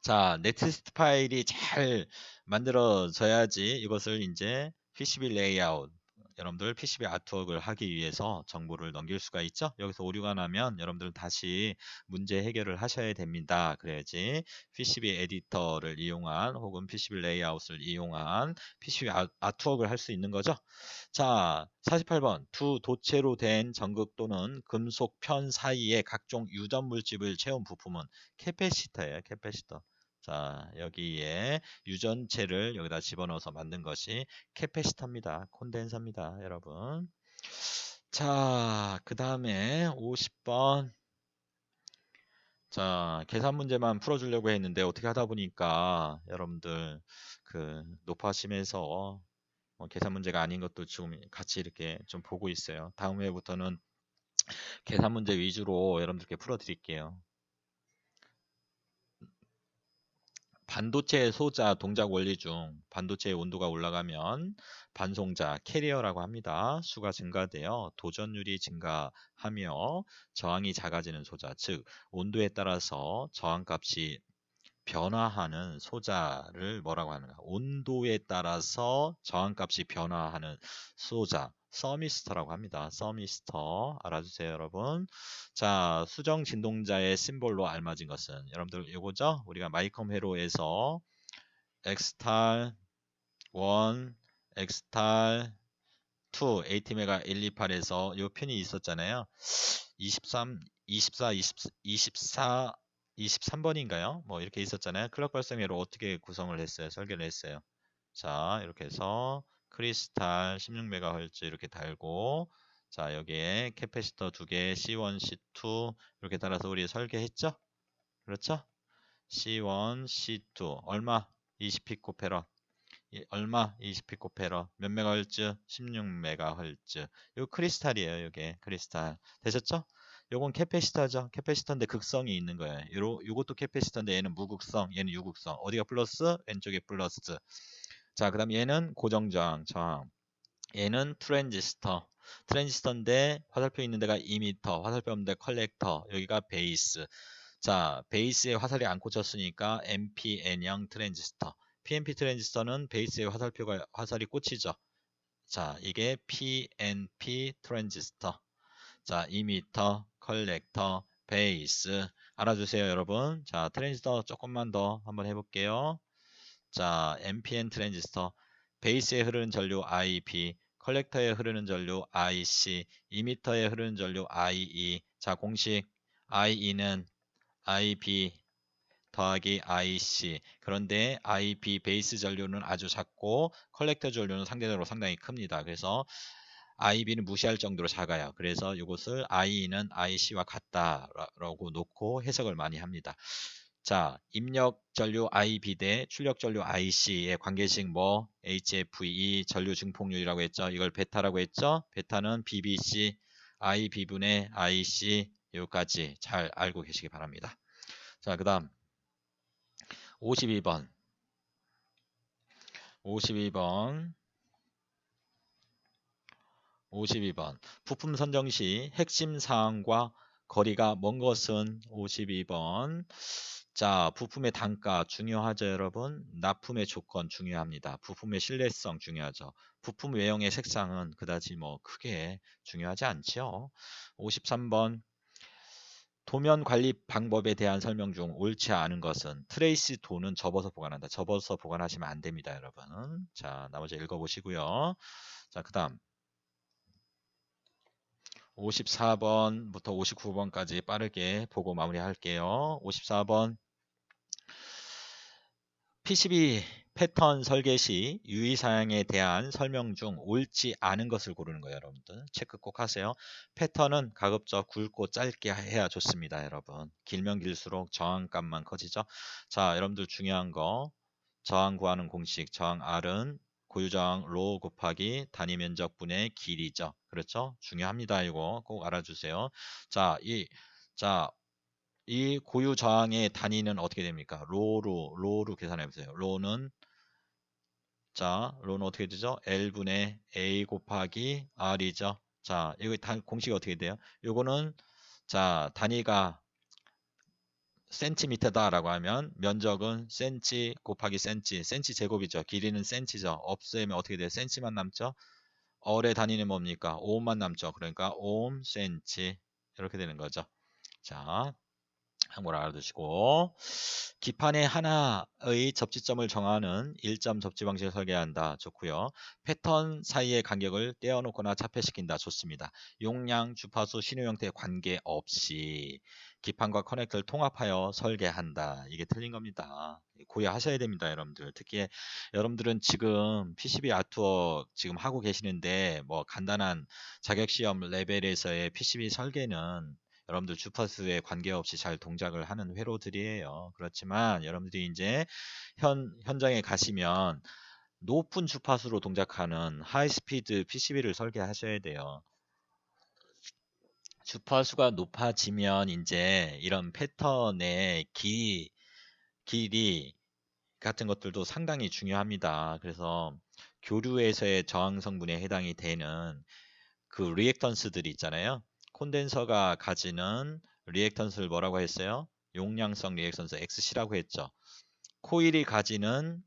자, 네트리스트 파일이 잘 만들어져야지 이것을 이제 PCB 레이아웃, 여러분들 PCB 아트웍을 하기 위해서 정보를 넘길 수가 있죠. 여기서 오류가 나면 여러분들은 다시 문제 해결을 하셔야 됩니다. 그래야지 PCB 에디터를 이용한 혹은 PCB 레이아웃을 이용한 PCB 아트웍을 할 수 있는 거죠. 자, 48번 두 도체로 된 전극 또는 금속 편 사이에 각종 유전 물질을 채운 부품은 캐패시터예요. 캐패시터. 자, 여기에 유전체를 여기다 집어넣어서 만든 것이 캐패시터입니다. 콘덴서입니다, 여러분. 자, 그 다음에 50번. 자, 계산 문제만 풀어주려고 했는데 어떻게 하다 보니까 여러분들 그 높아심에서 계산 문제가 아닌 것도 지금 같이 이렇게 좀 보고 있어요. 다음 회부터는 계산 문제 위주로 여러분들께 풀어드릴게요. 반도체 소자 동작 원리 중 반도체의 온도가 올라가면 반송자 캐리어라고 합니다. 수가 증가되어 도전율이 증가하며 저항이 작아지는 소자, 즉 온도에 따라서 저항값이 변화하는 소자를 뭐라고 하는가? 온도에 따라서 저항값이 변화하는 소자, 서미스터라고 합니다. 서미스터 알아주세요, 여러분. 자, 수정 진동자의 심볼로 알맞은 것은 여러분들 이거죠? 우리가 마이컴 회로에서 엑스탈 1, 엑스탈 2, AT메가 128에서 이 편이 있었잖아요. 23, 24, 24, 23번인가요? 뭐 이렇게 있었잖아요. 클럭 발생회로 어떻게 구성을 했어요? 설계를 했어요. 자, 이렇게 해서 크리스탈 16MHz 이렇게 달고, 자, 여기에 캐패시터 2개 C1, C2 이렇게 달아서 우리 설계했죠? 그렇죠? C1, C2 얼마? 20피코페러. 얼마? 20피코페러. 몇 메가헤르츠? 16메가헤르츠. 이거 크리스탈이에요. 이게 크리스탈. 되셨죠? 요건 캐패시터죠. 캐패시터인데 극성이 있는 거예요. 요것도 캐패시터인데 얘는 무극성, 얘는 유극성. 어디가 플러스? 왼쪽에 플러스. 자, 그 다음 얘는 고정저항, 저항. 얘는 트랜지스터. 트랜지스터인데 화살표 있는 데가 이미터, 화살표 없는 데 컬렉터. 여기가 베이스. 자, 베이스에 화살이 안 꽂혔으니까 NPN형 트랜지스터. PNP 트랜지스터는 베이스에 화살이 꽂히죠. 자, 이게 PNP 트랜지스터. 자, 이미터, 컬렉터, 베이스. 알아주세요, 여러분. 자, 트랜지스터 조금만 더 한번 해볼게요. 자, NPN 트랜지스터. 베이스에 흐르는 전류 IB, 컬렉터에 흐르는 전류 IC, 이미터에 흐르는 전류 IE. 자, 공식 IE는 IB 더하기 IC. 그런데 IB 베이스 전류는 아주 작고 컬렉터 전류는 상대적으로 상당히 큽니다. 그래서 IB는 무시할 정도로 작아요. 그래서 이것을 IE는 IC와 같다라고 놓고 해석을 많이 합니다. 자, 입력 전류 IB 대 출력 전류 IC의 관계식 뭐 HFE 전류 증폭률이라고 했죠. 이걸 베타라고 했죠. 베타는 BBC, IB분의 IC 여기까지 잘 알고 계시기 바랍니다. 자, 그 다음 52번 52번 부품 선정 시 핵심 사항과 거리가 먼 것은 52번. 자, 부품의 단가 중요하죠, 여러분? 납품의 조건 중요합니다. 부품의 신뢰성 중요하죠. 부품 외형의 색상은 그다지 뭐 크게 중요하지 않죠. 53번. 도면 관리 방법에 대한 설명 중 옳지 않은 것은 트레이스 도는 접어서 보관한다. 접어서 보관하시면 안 됩니다, 여러분. 자, 나머지 읽어보시고요. 자, 그 다음 54번부터 59번까지 빠르게 보고 마무리할게요. 54번. PCB 패턴 설계 시 유의사항에 대한 설명 중 옳지 않은 것을 고르는 거예요, 여러분들. 체크 꼭 하세요. 패턴은 가급적 굵고 짧게 해야 좋습니다, 여러분. 길면 길수록 저항값만 커지죠. 자, 여러분들 중요한 거. 저항 구하는 공식. 저항 R은 고유저항 로 곱하기 단위 면적분의 길이죠. 그렇죠? 중요합니다, 이거. 꼭 알아주세요. 자, 이 고유 저항의 단위는 어떻게 됩니까? 로로 계산해 보세요. 로는 어떻게 되죠? L분의 A 곱하기 R이죠. 자, 이거 공식이 어떻게 돼요? 요거는 단위가 센티미터다라고 하면 면적은 센치 곱하기 센치 제곱이죠. 길이는 센치죠. 없애면 어떻게 돼요? 센치만 남죠. 얼의 단위는 뭡니까? 오음만 남죠. 그러니까 오음 센치 이렇게 되는 거죠. 자, 한번 알아두시고 기판의 하나의 접지점을 정하는 1점 접지 방식을 설계한다. 좋고요. 패턴 사이의 간격을 떼어놓거나 차폐시킨다. 좋습니다. 용량, 주파수, 신호 형태에 관계없이 기판과 커넥터를 통합하여 설계한다. 이게 틀린 겁니다. 고려하셔야 됩니다, 여러분들. 특히 여러분들은 지금 PCB 아트웍 지금 하고 계시는데 뭐 간단한 자격시험 레벨에서의 PCB 설계는 여러분들 주파수에 관계없이 잘 동작을 하는 회로들이에요. 그렇지만 여러분들이 이제 현장에 가시면 높은 주파수로 동작하는 하이스피드 PCB를 설계하셔야 돼요. 주파수가 높아지면 이제 이런 패턴의 길이 같은 것들도 상당히 중요합니다. 그래서 교류에서의 저항 성분에 해당이 되는 그 리액턴스들이 있잖아요. 콘덴서가 가지는 리액턴스를 뭐라고 했어요? 용량성 리액턴스 XC라고 했죠. 코일이 가지는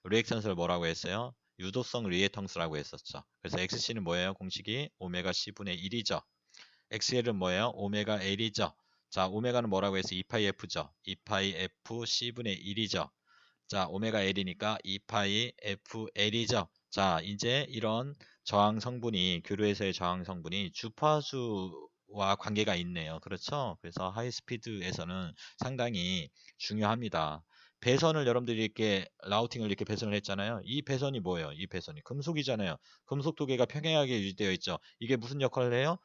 리액턴스를 뭐라고 했어요? 유도성 리액턴스라고 했었죠. 그래서 XC는 뭐예요? 공식이 오메가 C분의 1이죠. XL은 뭐예요? 오메가 L이죠. 자, 오메가는 뭐라고 했어요? 2파이 F죠. 2파이 F C분의 1이죠. 자, 오메가 L이니까 2파이 FL이죠. 자, 이제 이런 저항 성분이, 교류에서의 저항 성분이 주파수와 관계가 있네요. 그렇죠? 그래서 하이스피드에서는 상당히 중요합니다. 배선을 여러분들이 이렇게 라우팅을 이렇게 배선을 했잖아요. 이 배선이 뭐예요? 이 배선이 금속이잖아요. 금속 두 개가 평행하게 유지되어 있죠. 이게 무슨 역할을 해요?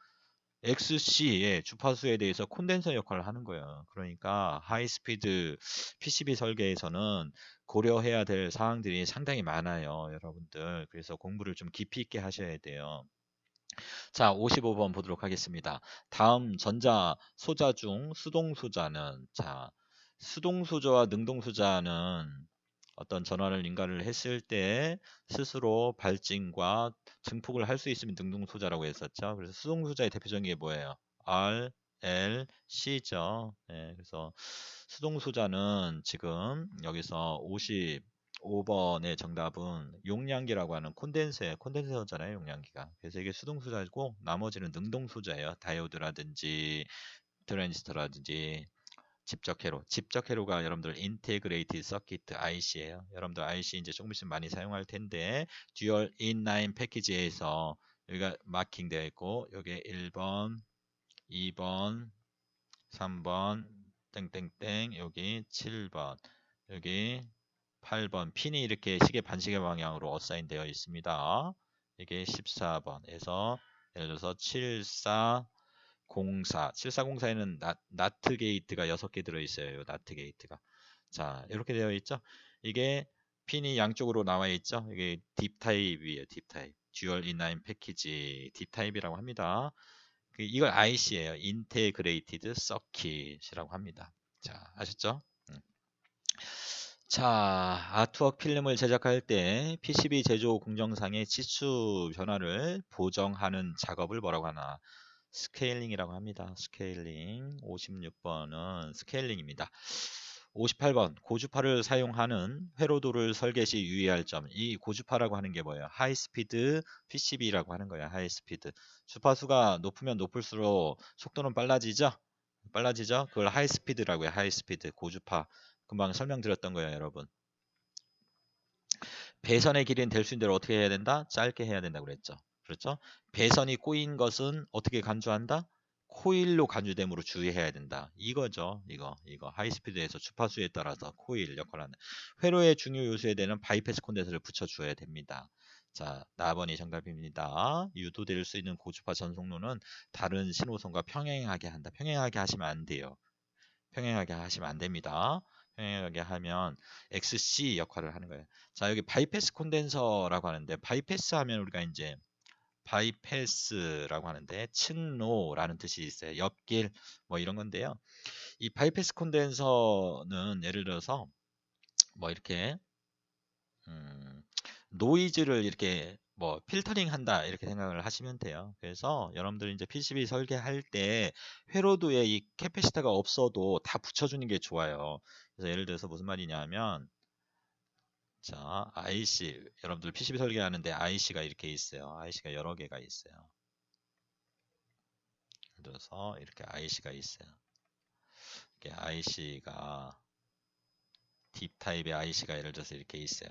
XC의 주파수에 대해서 콘덴서 역할을 하는 거예요. 그러니까 하이스피드 PCB 설계에서는 고려해야 될 사항들이 상당히 많아요, 여러분들. 그래서 공부를 좀 깊이 있게 하셔야 돼요. 자, 55번 보도록 하겠습니다. 다음 전자 소자 중 수동 소자는 수동 소자와 능동 소자는 어떤 전환을 인가를 했을 때 스스로 발진과 증폭을 할 수 있으면 능동소자라고 했었죠. 그래서 수동소자의 대표적인 게 뭐예요? R, L, C죠. 네, 그래서 수동소자는 지금 여기서 55번의 정답은 용량기라고 하는 콘덴서잖아요, 용량기가. 그래서 이게 수동소자고 나머지는 능동소자예요. 다이오드라든지 트랜지스터라든지 집적 회로가 여러분들 인테그레이티드 서킷 IC예요. 여러분들 IC 이제 조금 있으면 많이 사용할 텐데 듀얼 인라인 패키지에서 여기가 마킹 되어 있고 여기 1번, 2번, 3번 땡땡땡 여기 7번, 여기 8번 핀이 이렇게 시계 반시계 방향으로 어사인 되어 있습니다. 이게 14번에서 예를 들어서 7404에는 나트 게이트가 6개 들어있어요. 나트 게이트가. 자, 이렇게 되어 있죠. 이게 핀이 양쪽으로 나와 있죠. 이게 딥 타입이에요. 딥 타입. 듀얼 인라인 패키지 딥 타입이라고 합니다. 이걸 IC예요. 인테그레이티드 서킷이라고 합니다. 자, 아셨죠? 자, 아트웍 필름을 제작할 때 PCB 제조 공정상의 치수 변화를 보정하는 작업을 뭐라고 하나? 스케일링이라고 합니다. 스케일링. 56번은 스케일링입니다. 58번 고주파를 사용하는 회로도를 설계 시 유의할 점. 이 고주파라고 하는 게 뭐예요? 하이스피드 PCB라고 하는 거예요. 하이스피드. 주파수가 높으면 높을수록 속도는 빨라지죠? 빨라지죠? 그걸 하이스피드라고 해요. 하이스피드 고주파. 금방 설명드렸던 거예요, 여러분. 배선의 길이는 될 수 있는 대로 어떻게 해야 된다? 짧게 해야 된다고 그랬죠. 그렇죠? 배선이 꼬인 것은 어떻게 간주한다? 코일로 간주됨으로 주의해야 된다. 이거죠. 이거. 하이스피드에서 주파수에 따라서 코일 역할을 하는. 회로의 중요 요소에 대한 바이패스 콘덴서를 붙여줘야 됩니다. 자, 4번이 정답입니다. 유도될 수 있는 고주파 전송로는 다른 신호선과 평행하게 한다. 평행하게 하시면 안 돼요. 평행하게 하시면 안 됩니다. 평행하게 하면 XC 역할을 하는 거예요. 자, 여기 바이패스 콘덴서라고 하는데, 바이패스 하면 우리가 이제 바이패스라고 하는데 측로라는 뜻이 있어요. 옆길 뭐 이런 건데요. 이 바이패스 콘덴서는 예를 들어서 뭐 이렇게 노이즈를 이렇게 뭐 필터링 한다 이렇게 생각을 하시면 돼요. 그래서 여러분들 이제 PCB 설계할 때 회로도에 이 캐패시터가 없어도 다 붙여주는 게 좋아요. 그래서 예를 들어서 무슨 말이냐면, 자, IC 여러분들 PCB 설계하는데 IC가 이렇게 있어요. IC가 여러 개가 있어요. 예를 들어서 이렇게 IC가 있어요. 이렇게 IC가 딥 타입의 IC가 예를 들어서 이렇게 있어요.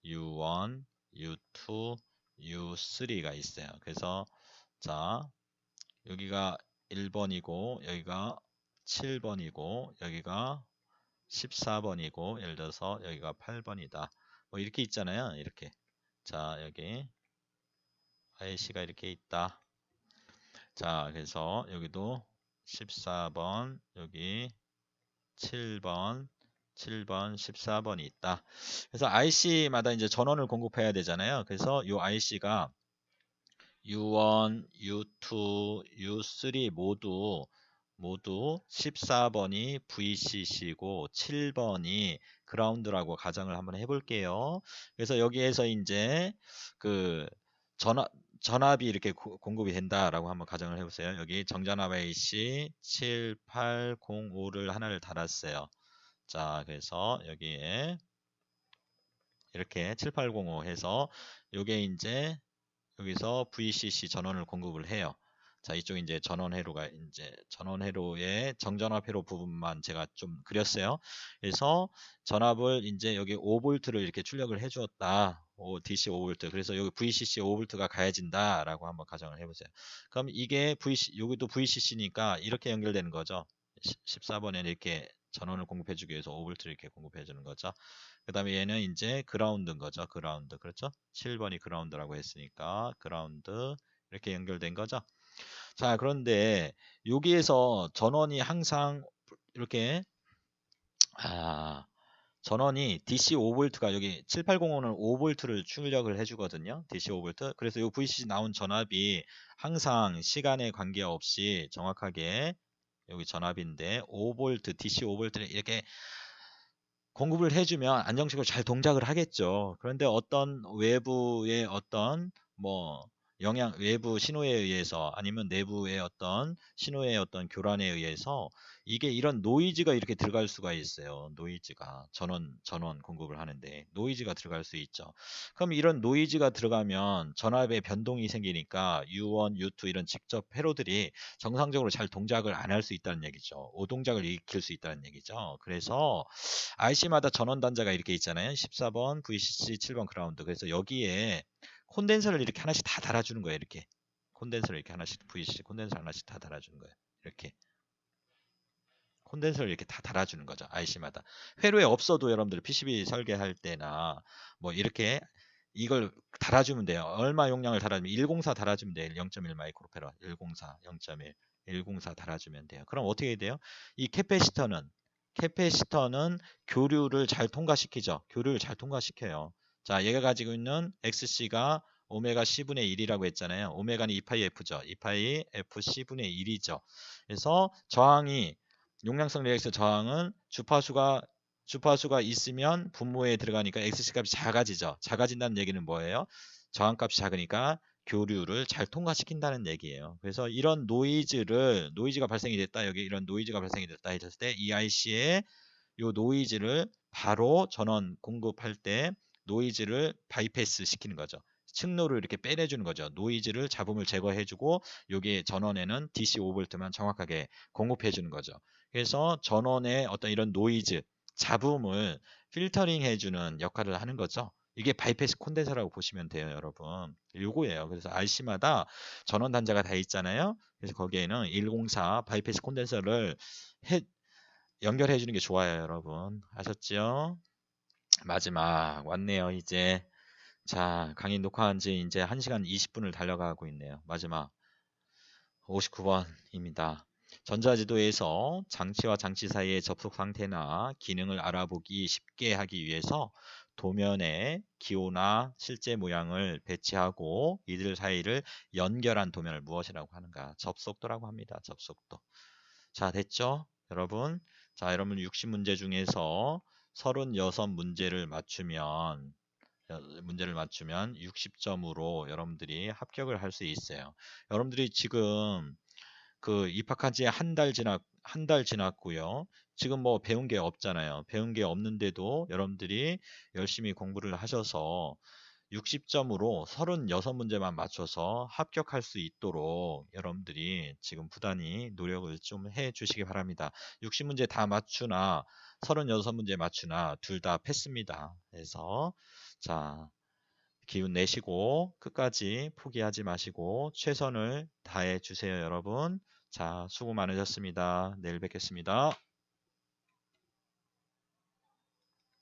U1, U2, U3가 있어요. 그래서 자, 여기가 1번이고 여기가 7번이고 여기가 14번이고 예를 들어서 여기가 8번이다. 뭐 이렇게 있잖아요. 이렇게. 자, 여기 IC가 이렇게 있다. 자, 그래서 여기도 14번, 여기 7번, 14번이 있다. 그래서 IC마다 이제 전원을 공급해야 되잖아요. 그래서 이 IC가 U1, U2, U3 모두 14번이 VCC고 7번이 그라운드라고 가정을 한번 해볼게요. 그래서 여기에서 이제 그 전압이 이렇게 공급이 된다라고 한번 가정을 해보세요. 여기 정전압 AC 7805를 하나를 달았어요. 자, 그래서 여기에 이렇게 7805 해서 요게 이제 여기서 VCC 전원을 공급을 해요. 자, 이쪽 이제 전원회로가 이제 전원회로의 정전압 회로 부분만 제가 좀 그렸어요. 그래서 전압을 이제 여기 5V를 이렇게 출력을 해 주었다. DC 5V. 그래서 여기 VCC 5V가 가해진다라고 한번 가정을 해 보세요. 그럼 이게 여기도 VCC니까 이렇게 연결되는 거죠. 14번에 이렇게 전원을 공급해 주기 위해서 5V를 이렇게 공급해 주는 거죠. 그 다음에 얘는 이제 그라운드인 거죠. 그라운드. 그렇죠? 7번이 그라운드라고 했으니까 그라운드 이렇게 연결된 거죠. 자, 그런데 여기에서 전원이 항상 이렇게 전원이 DC 5V가 여기 7805는 5V를 출력을 해주거든요. DC 5V. 그래서 이 VCC 나온 전압이 항상 시간에 관계없이 정확하게 여기 전압인데 5V, DC 5V를 이렇게 공급을 해주면 안정적으로 잘 동작을 하겠죠. 그런데 어떤 외부의 어떤 뭐 외부 신호에 의해서 아니면 내부의 어떤 신호의 어떤 교란에 의해서 이게 이런 노이즈가 이렇게 들어갈 수가 있어요. 노이즈가 전원 공급을 하는데 노이즈가 들어갈 수 있죠. 그럼 이런 노이즈가 들어가면 전압의 변동이 생기니까 U1, U2 이런 직접 회로들이 정상적으로 잘 동작을 안 할 수 있다는 얘기죠. 오동작을 일으킬 수 있다는 얘기죠. 그래서 IC마다 전원 단자가 이렇게 있잖아요. 14번 VCC 7번 그라운드. 그래서 여기에 콘덴서를 이렇게 하나씩 다 달아주는 거예요. 이렇게 콘덴서를 이렇게 하나씩 VCC 콘덴서 하나씩 다 달아주는 거예요. 이렇게 콘덴서를 이렇게 다 달아주는 거죠. IC마다. 회로에 없어도 여러분들 PCB 설계할 때나 뭐 이렇게 이걸 달아주면 돼요. 얼마 용량을 달아주면 104 달아주면 돼요. 0.1 마이크로페라 104 0.1 104 달아주면 돼요. 그럼 어떻게 돼요? 이 캐패시터는 교류를 잘 통과시키죠. 교류를 잘 통과시켜요. 자, 얘가 가지고 있는 XC가 오메가 C분의 1이라고 했잖아요. 오메가는 2파이 F죠. 2파이 F C분의 1이죠. 그래서 저항이 용량성 리액스 저항은 주파수가 있으면 분모에 들어가니까 XC 값이 작아지죠. 작아진다는 얘기는 뭐예요? 저항값이 작으니까 교류를 잘 통과시킨다는 얘기예요. 그래서 이런 노이즈가 발생이 됐다. 여기 이런 노이즈가 발생이 됐다 했을 때 이 IC에 요 노이즈를 바로 전원 공급할 때 노이즈를 바이패스 시키는 거죠. 층로를 이렇게 빼내주는 거죠. 노이즈를 잡음을 제거해주고 여기 전원에는 DC 5V만 정확하게 공급해주는 거죠. 그래서 전원의 어떤 이런 노이즈, 잡음을 필터링 해주는 역할을 하는 거죠. 이게 바이패스 콘덴서라고 보시면 돼요, 여러분. 요거예요. 그래서 IC마다 전원 단자가 다 있잖아요. 그래서 거기에는 104 바이패스 콘덴서를 연결해 주는 게 좋아요, 여러분. 아셨죠? 마지막 왔네요, 이제. 자, 강의 녹화한 지 이제 1시간 20분을 달려가고 있네요. 마지막 59번입니다. 전자지도에서 장치와 장치 사이의 접속 상태나 기능을 알아보기 쉽게 하기 위해서 도면에 기호나 실제 모양을 배치하고 이들 사이를 연결한 도면을 무엇이라고 하는가? 접속도라고 합니다. 접속도. 자, 됐죠? 여러분. 자, 여러분 60문제 중에서 36문제를 맞추면 60점으로 여러분들이 합격을 할 수 있어요. 여러분들이 지금 그 입학한 지 한 달 지났고요. 지금 뭐 배운 게 없잖아요. 배운 게 없는데도 여러분들이 열심히 공부를 하셔서 60점으로 36문제만 맞춰서 합격할 수 있도록 여러분들이 지금 부단히 노력을 좀 해 주시기 바랍니다. 60문제 다 맞추나 36문제 맞추나 둘 다 패스입니다. 그래서 자, 기운 내시고 끝까지 포기하지 마시고 최선을 다해 주세요, 여러분. 자, 수고 많으셨습니다. 내일 뵙겠습니다.